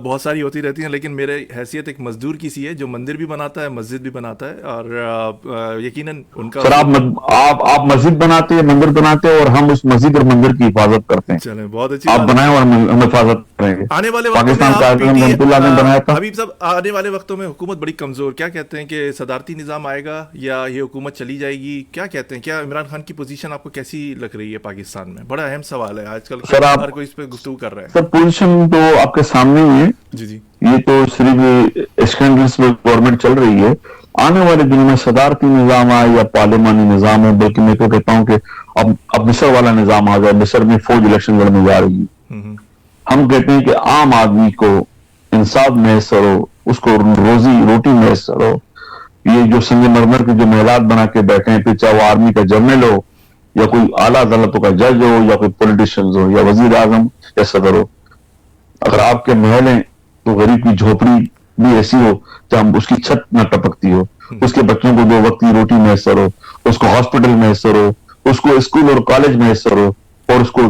بہت ساری ہوتی رہتی ہیں, لیکن میرے حیثیت ایک مزدور کی سی ہے جو مندر بھی بناتا ہے, مسجد بھی بناتا ہے, اور یقیناً ان کا. سر آپ مسجد بناتے ہیں, مندر بناتے ہیں, اور ہم اس مسجد اور مندر کی حفاظت کرتے ہیں. چلیں بہت اچھی, آپ بنائیں اور ہم حفاظت کریں گے. آنے والے پاکستان کا رحمۃ اللہ نے بنایا تھا. حبیب صاحب آنے والے وقتوں میں حکومت بڑی کمزور, کیا کہتے ہیں کہ صدارتی نظام آئے گا یا یہ حکومت چلی جائے گی, کیا کہتے ہیں؟ کیا عمران خان کی پوزیشن آپ کو کیسی لگ رہی ہے پاکستان میں؟ بڑا اہم سوال ہے آج کل, ہر کوئی اس پہ گفتگو کر رہا ہے. سر پوزیشن تو آپ کے سامنے ہی ہے. جی جی, یہ تو صرف اسکینڈلز میں گورنمنٹ چل رہی ہے. آنے والے دنوں میں صدارتی نظام آئے یا پارلیمانی نظام ہو, بلکہ میں تو کہتا ہوں کہ اب مصر والا نظام آ جائے. مصر میں فوج الیکشن لڑنے جا رہی ہے. ہم کہتے ہیں کہ عام آدمی کو انصاف میسر ہو, اس کو روزی روٹی میسر ہو. یہ جو سنگ مرمر کے جو محلات بنا کے بیٹھے ہیں, پھر چاہے وہ آرمی کا جنرل ہو یا کوئی اعلیٰ عدالتوں کا جج ہو یا کوئی پولیٹیشنز ہو یا وزیر اعظم یا صدر ہو, اگر آپ کے محل ہیں تو غریب کی جھوپڑی بھی ایسی ہو جہاں اس کی چھت نہ ٹپکتی ہو, اس کے بچوں کو دو وقت کی روٹی میسر ہو, اس کو ہاسپٹل میسر ہو, اس کو اسکول اور کالج میسر ہو, اور اس کو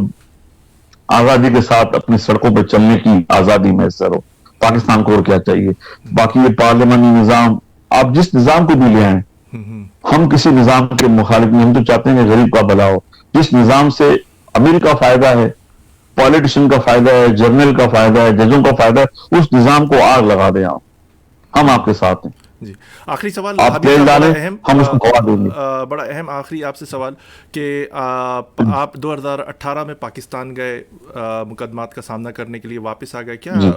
آزادی کے ساتھ اپنی سڑکوں پہ چلنے کی آزادی میسر ہو. پاکستان کو اور کیا چاہیے؟ باقی یہ پارلیمانی نظام, آپ جس نظام کو بھی لے آئیں, ہم کسی نظام کے مخالف نہیں, ہم تو چاہتے ہیں کہ غریب کا بھلا ہو. جس نظام سے امیر کا فائدہ ہے, پولیٹیشین کا فائدہ ہے, جرنل کا فائدہ ہے, ججوں کا فائدہ ہے, اس نظام کو آگ لگا دیں آپ, ہم آپ کے ساتھ ہیں. جی آخری سوال آپ حبیب تیل صاحب، ڈالیں، بڑا اہم ہم اس کو گوا دیں گے. بڑا اہم آخری آپ سے سوال کہ آپ 2018 میں پاکستان گئے مقدمات کا سامنا کرنے کے لیے، واپس آ گئے، کیا جی.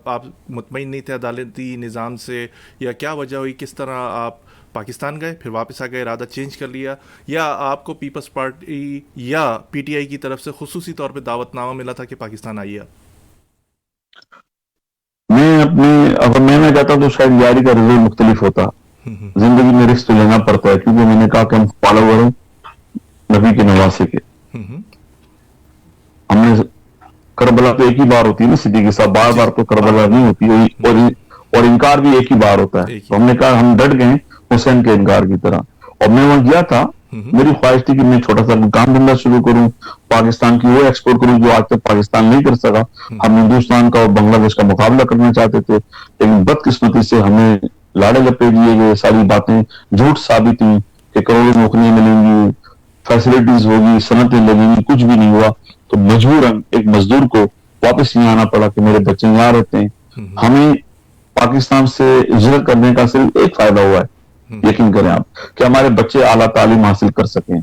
آپ مطمئن نہیں تھے عدالتی نظام سے، یا کیا وجہ ہوئی، کس طرح آپ پاکستان گئے پھر واپس آ گئے، ارادہ چینج کر لیا، یا آپ کو پیپلز پارٹی یا پی ٹی آئی کی طرف سے خصوصی طور پہ دعوت نامہ ملا تھا کہ پاکستان آئیے آپ؟ میں اگر میں کہتا تو شاید یاری کا رزلٹ مختلف ہوتا. زندگی میں رسک تو لینا پڑتا ہے، کیونکہ میں نے کہا کہ ہم فالوور ہیں نبی کے نواسے کے. ہم نے کربلا تو ایک ہی بار ہوتی ہے نا صدیق صاحب، بار بار تو کربلا نہیں ہوتی، اور انکار بھی ایک ہی بار ہوتا ہے. تو ہم نے کہا ہم ڈٹ گئے حسین کے انکار کی طرح. اور میں وہاں گیا تھا، میری خواہش تھی کہ میں چھوٹا سا کام دھندا شروع کروں، پاکستان کی وہ ایکسپورٹ کروں جو آج تک پاکستان نہیں کر سکا. ہم ہندوستان کا اور بنگلہ دیش کا مقابلہ کرنا چاہتے تھے، لیکن بدقسمتی سے ہمیں لاڑے لپیٹ دیے گئے. ساری باتیں جھوٹ ثابت ہوئی کہ کروڑوں نوکریاں ملیں گی، فیسلٹیز ہوگی، صنعتیں لگیں گی، کچھ بھی نہیں ہوا. تو مجبوراً ایک مزدور کو واپس یہاں آنا پڑا کہ میرے بچے یہاں رہتے ہیں. ہمیں پاکستان سے ہجرت کرنے کا صرف ایک فائدہ ہوا ہے، یقین کریں آپ، کہ ہمارے بچے اعلیٰ تعلیم حاصل کر سکیں.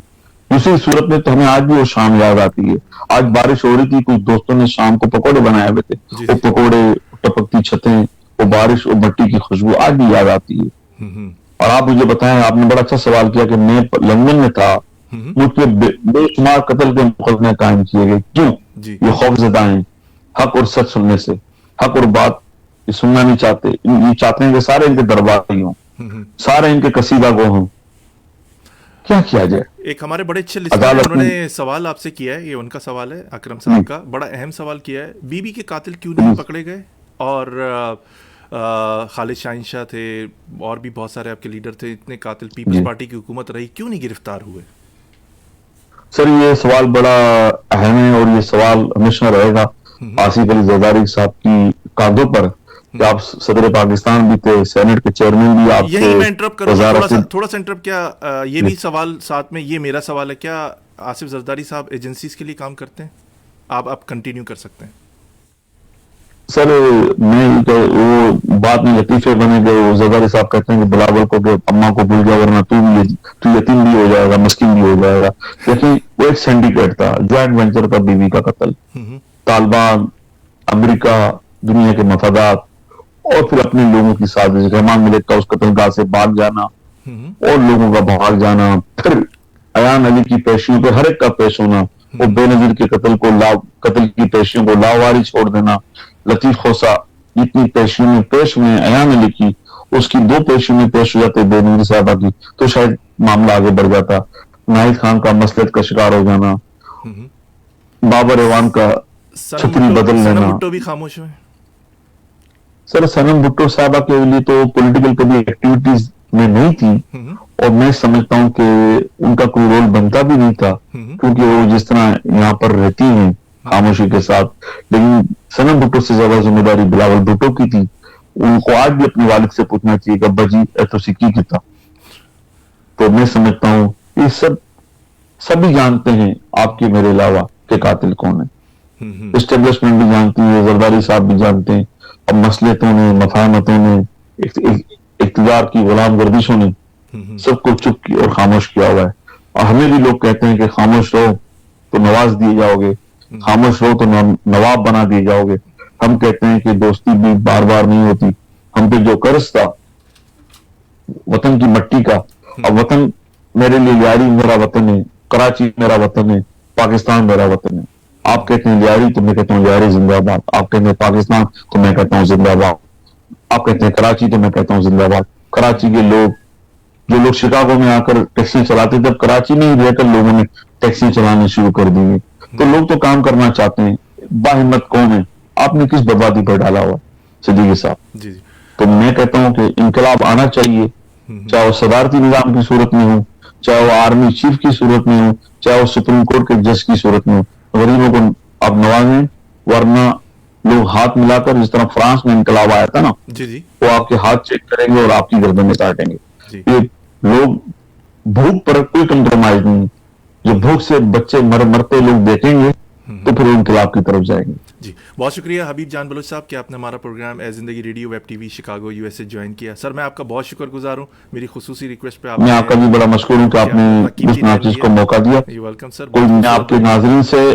دوسری صورت میں تو ہمیں آج بھی وہ شام یاد آتی ہے. آج بارش ہو رہی تھی، کچھ دوستوں نے شام کو پکوڑے بنائے ہوئے تھے، وہ پکوڑے، ٹپکتی چھتیں، وہ بارش اور مٹی کی خوشبو آج بھی یاد آتی ہے. اور آپ مجھے بتائیں، آپ نے بڑا اچھا سوال کیا کہ میں لندن میں تھا، مجھ پہ بے شمار قتل کے مقدمے قائم کیے گئے. کیوں؟ یہ خوف زدہ ہیں حق اور سچ سننے سے. حق اور بات یہ سننا نہیں چاہتے، یہ چاہتے ہیں کہ سارے ان کے درباری ہوں، سارے ان کے قصیدہ گو ہوں. کیا کیا جائے؟ ایک ہمارے بڑے اچھے لسنر ہیں، انہوں نے سوال آپ سے کیا ہے، یہ ان کا سوال ہے، اکرم صاحب کا بڑا اہم سوال کیا ہے، بی بی کے قاتل کیوں نہیں پکڑے گئے؟ اور خالد شاہین شاہ تھے، اور بھی بہت سارے آپ کے لیڈر تھے، اتنے قاتل پیپلز پارٹی کی حکومت رہی، کیوں نہیں گرفتار ہوئے؟ سر یہ سوال بڑا اہم ہے، اور یہ سوال ہمیشہ رہے گا آصف علی زرداری صاحب کی کاندھوں پر، کہ آپ صدر پاکستان بھی تھے، سینٹ کے چیئرمین بھی آپ تھے. یہی میں انٹرپٹ کروں گا تھوڑا سا انٹرپٹ، کیا یہ بھی سوال ساتھ میں، یہ میرا سوال ہے، کیا آصف زرداری صاحب ایجنسیز کے لیے کام کرتے ہیں؟ آپ کنٹینیو کر سکتے ہیں. سر میں وہ بات میں لطیفے بنے گئے، زرداری صاحب کہتے ہیں کہ بلاول کو کہ اماں کو بھول جا ورنہ تو یتیم بھی ہو جائے گا، مسکین بھی ہو جائے گا. لیکن وہ ایک سینڈیکیٹ تھا، جوائنٹ وینچر تھا بیوی کا قتل. طالبان، امریکہ، دنیا کے مفادات، اور پھر اپنے لوگوں کی سازش، رحمان ملک کا اس قتل گاہ سے بھاگ جانا اور لوگوں کا بھاگ جانا، پھر ایان علی کی پیشیوں پہ ہر ایک کا پیش ہونا، وہ بے نظیر کے قتل کی پیشیوں کو لاواری چھوڑ دینا. لطیف خوسا اتنی پیشیوں میں پیش ہوئے ایان علی کی، اس کی 2 پیشیوں میں پیش ہو جاتے بے نظیر صاحبہ کی، تو شاید معاملہ آگے بڑھ جاتا. ناہید خان کا مسلط کا شکار ہو جانا، بابر ایوان کا چھتری بدل لینا. سنم بھٹو بھی خاموش ہوئے. سر سنم بھٹو صاحبہ کے لیے تو پولیٹیکل کبھی ایکٹیویٹیز میں نہیں تھی، اور میں سمجھتا ہوں کہ ان کا کوئی رول بنتا بھی نہیں تھا، کیونکہ وہ جس طرح یہاں پر رہتی ہیں خاموشی کے ساتھ. لیکن سنم بھٹو سے زیادہ ذمہ داری بلاول بھٹو کی تھی. ان کو آج بھی اپنے والد سے پوچھنا چاہیے کہ ابا جی ایتو سکی کی تھا. تو میں سمجھتا ہوں یہ سبھی جانتے ہیں آپ کے میرے علاوہ کہ قاتل کون ہے. اسٹیبلشمنٹ بھی جانتی ہے، زرداری صاحب بھی جانتے ہیں، اب مسلطوں نے، مفاہمتوں نے، اقتدار کی غلام گردشوں نے سب کو چپ کی اور خاموش کیا ہوا ہے. اور ہمیں بھی لوگ کہتے ہیں کہ خاموش رہو تو نواز دیے جاؤ گے، خاموش رہو تو نواب بنا دیے جاؤ گے. ہم کہتے ہیں کہ دوستی بھی بار بار نہیں ہوتی. ہم پہ جو قرض تھا وطن کی مٹی کا، اب وطن میرے لیے لیاری میرا وطن ہے، کراچی میرا وطن ہے، پاکستان میرا وطن ہے. آپ کہتے ہیں لیاری تو میں کہتا ہوں لیاری زندہ باد. آپ کہتے ہیں پاکستان تو میں کہتا ہوں زندہ باد. آپ کہتے ہیں کراچی تو میں کہتا ہوں زندہ باد. کراچی کے لوگ، جو لوگ شکاگو میں آ کر ٹیکسی چلاتے تھے، اب کراچی میں ہی رہ کر لوگوں نے ٹیکسی چلانے شروع کر دی. تو لوگ تو کام کرنا چاہتے ہیں. باہمت کون ہے؟ آپ نے کس بربادی پر ڈالا ہوا صدیقی صاحب؟ تو میں کہتا ہوں کہ انقلاب آنا چاہیے، چاہے وہ صدارتی نظام کی صورت میں ہو، چاہے وہ آرمی چیف کی صورت میں ہو، چاہے وہ سپریم کورٹ کے جج کی صورت میں ہو. غریبوں کو آپ نوازیں، ورنہ لوگ ہاتھ ملا کر، جس طرح فرانس میں انقلاب آیا تھا نا، وہ آپ کے ہاتھ چیک کریں گے اور آپ کی گردنیں کاٹیں گے. یہ لوگ بھوک پر کوئی کمپرومائز نہیں. جو بھوک سے بچے مرتے لوگ دیکھیں گے تو پھر انقلاب کی طرف جائیں گے. جی بہت شکریہ حبیب جان بلوچ صاحب کہ آپ نے ہمارا پروگرام اے زندگی radio web T V Chicago U S A join کیا. سر میں آپ کا بہت شکر گزار ہوں. میری خصوصی ریکویسٹ پہ میں آپ کا بھی بڑا مشکور ہوں کہ آپ نے اس ناچیز کو موقع دیا. Welcome sir. کوئی میں آپ کے ناظرین سے،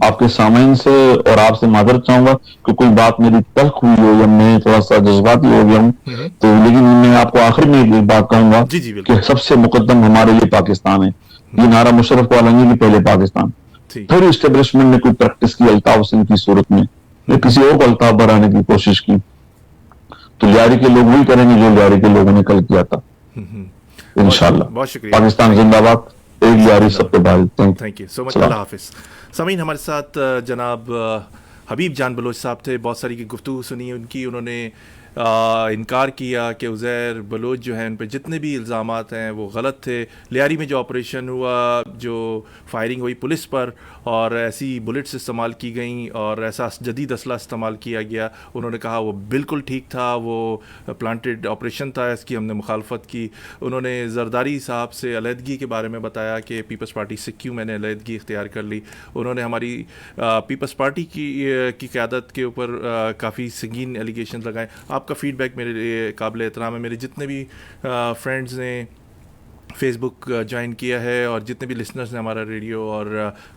آپ کے سامعین سے اور آپ سے معذرت چاہوں گا کہ کوئی بات میری تلخ ہوئی ہو یا میں تھوڑا سا جذباتی ہو گیا ہوں تو، لیکن میں آپ کو آخر میں ایک بات کہوں گا کہ سب سے مقدم ہمارے لیے پاکستان ہے. یہ نعرہ مشرف کو عالمی کی پہلے پاکستان. پھر اسٹیبلشمنٹ نے کوئی پریکٹس کی الطاف سنگھ کی صورت میں یا کسی اور کو الطاف بڑھانے کی کوشش کی تو لیاری کے لوگ وہی کریں گے جو لیاری کے لوگوں نے کل کیا تھا. انشاءاللہ. بہت شکریہ. پاکستان زندہ باد. ایک لیاری سب پہ بھاری. تھینک یو سو مچ. اللہ حافظ. سامعین ہمارے ساتھ جناب حبیب جان بلوچ صاحب تھے. بہت ساری کی گفتگو سنی ان کی. انہوں نے انکار کیا کہ عزیر بلوچ جو ہیں ان پہ جتنے بھی الزامات ہیں وہ غلط تھے. لیاری میں جو آپریشن ہوا، جو فائرنگ ہوئی پولیس پر اور ایسی بلٹس استعمال کی گئیں اور ایسا جدید اسلحہ استعمال کیا گیا، انہوں نے کہا وہ بالکل ٹھیک تھا، وہ پلانٹڈ آپریشن تھا، اس کی ہم نے مخالفت کی. انہوں نے زرداری صاحب سے علیحدگی کے بارے میں بتایا کہ پیپلز پارٹی سے کیوں میں نے علیحدگی اختیار کر لی. انہوں نے ہماری پیپلز پارٹی کی قیادت کے اوپر کافی سنگین ایلیگیشن لگائے. آپ کا فیڈ بیک میرے لیے قابل احترام ہے. میرے جتنے بھی فرینڈز نے فیس بک جوائن کیا ہے اور جتنے بھی لسنرز نے ہمارا ریڈیو اور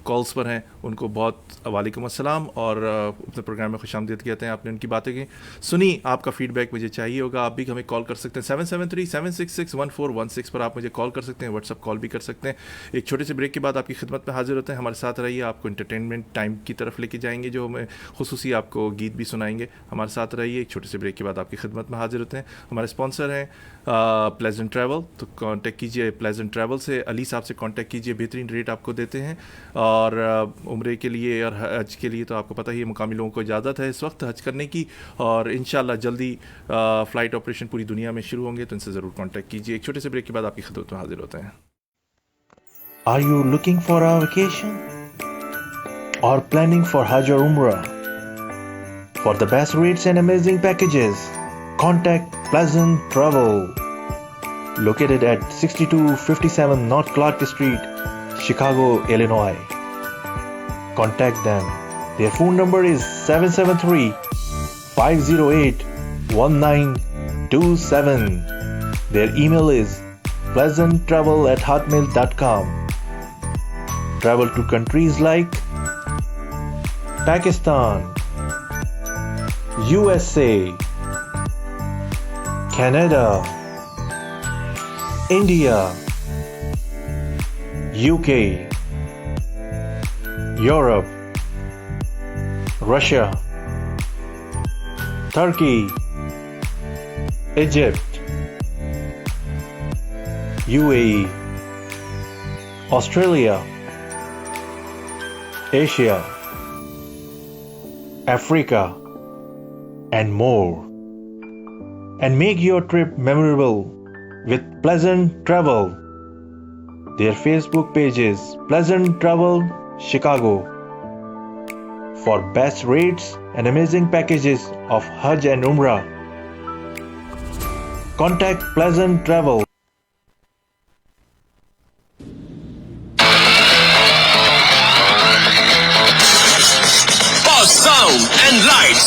کالز پر ہیں ان کو بہت وعلیکم السلام اور اپنے پروگرام میں خوش آمدید کہتے ہیں. آپ نے ان کی باتیں کی سنی. آپ کا فیڈ بیک مجھے چاہیے ہوگا. آپ بھی ہمیں کال کر سکتے ہیں 773-766-1416 پر. آپ مجھے کال کر سکتے ہیں، واٹس ایپ کال بھی کر سکتے ہیں. ایک چھوٹے سے بریک کے بعد آپ کی خدمت میں حاضر ہوتے ہیں. ہمارے ساتھ رہیے. آپ کو انٹرٹینمنٹ ٹائم کی طرف لے کے جائیں گے جو ہمیں خصوصی آپ کو گیت بھی سنائیں گے. ہمارے ساتھ رہیے. ایک چھوٹے سے بریک کے بعد آپ کی خدمت میں حاضر ہوتے ہیں. ہمارے اسپانسر ہیں پلیزنٹ ٹریول. تو کانٹیکٹ کیجیے پلیزنٹ ٹریول سے. علی صاحب سے کانٹیکٹ کیجیے. بہترین ریٹ آپ کو دیتے ہیں. اور عمرے کے لیے اور حج کے لیے تو آپ کو پتہ ہی ہے مقامی لوگوں کو اجازت ہے اس وقت حج کرنے کی اور انشاءاللہ جلدی فلائٹ آپریشن پوری دنیا میں شروع ہوں گے تو ان سے ضرور کانٹیکٹ کیجیے. ایک چھوٹے سے بریک کے بعد آپ کی خدمت میں حاضر ہوتے ہیں. Are you looking for a vacation or planning for Hajj or Umrah? For the best rates and amazing packages, contact Pleasant Travel. Located at 6257 North Clark Street, Chicago, Illinois. Contact them. Their phone number is 773-508-1927. Their email is pleasanttravel@hotmail.com. Travel to countries like Pakistan, USA, Canada, India, UK, Europe, Russia, Turkey, Egypt, UAE, Australia, Asia, Africa, and more. And make your trip memorable with Pleasant Travel. Their Facebook page is Pleasant Travel Chicago. For best rates and amazing packages of Hajj and Umrah, contact Pleasant Travel. Boss Sound and Lights.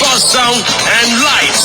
Boss Sound and Lights.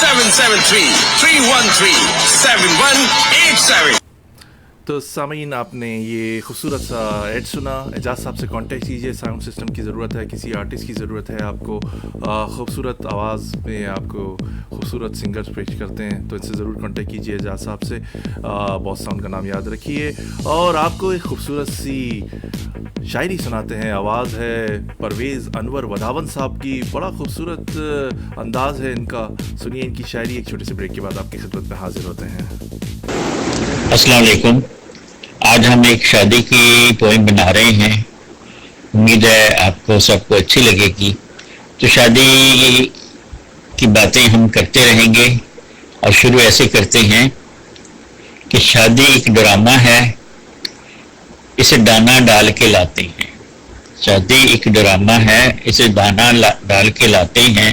773-313-7187. تو سامعین آپ نے یہ خوبصورت سا add سنا. اعجاز صاحب سے کانٹیکٹ کیجیے. ساؤنڈ سسٹم کی ضرورت ہے، کسی آرٹسٹ کی ضرورت ہے آپ کو، خوبصورت آواز میں آپ کو خوبصورت سنگرز پیش کرتے ہیں تو ان سے ضرور کانٹیکٹ کیجیے اعجاز صاحب سے. باس ساؤنڈ کا نام یاد رکھیے. اور آپ کو ایک خوبصورت سی شاعری سناتے ہیں. آواز ہے پرویز انور وداون صاحب کی. بڑا خوبصورت انداز ہے ان کا. سنیے ان کی شاعری. ایک چھوٹے سے بریک کے بعد آپ کی خدمت میں حاضر ہوتے ہیں. السلام علیکم. آج ہم ایک شادی کی پوئم بنا رہے ہیں. امید ہے آپ کو سب کو اچھی لگے گی. تو شادی کی باتیں ہم کرتے رہیں گے اور شروع ایسے کرتے ہیں کہ شادی ایک ڈرامہ ہے، اسے دانا ڈال کے لاتے ہیں. شادی ایک ڈرامہ ہے، اسے دانا ڈال کے لاتے ہیں.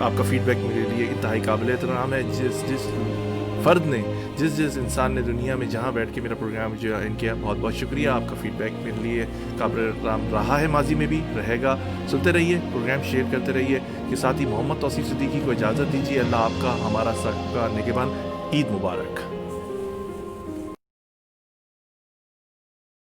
آپ کا فیڈ بیک میرے لیے انتہائی قابل احترام ہے. جس فرد نے جس انسان نے دنیا میں جہاں بیٹھ کے میرا پروگرام جو ان کیا, بہت بہت شکریہ. آپ کا فیڈ بیک میرے لیے قابل احترام رہا ہے, ماضی میں بھی رہے گا. سنتے رہیے پروگرام, شیئر کرتے رہیے. کے ساتھ ہی محمد توصیف صدیقی کو اجازت دیجیے. اللہ آپ کا, ہمارا سب کا نگہبان. عید مبارک.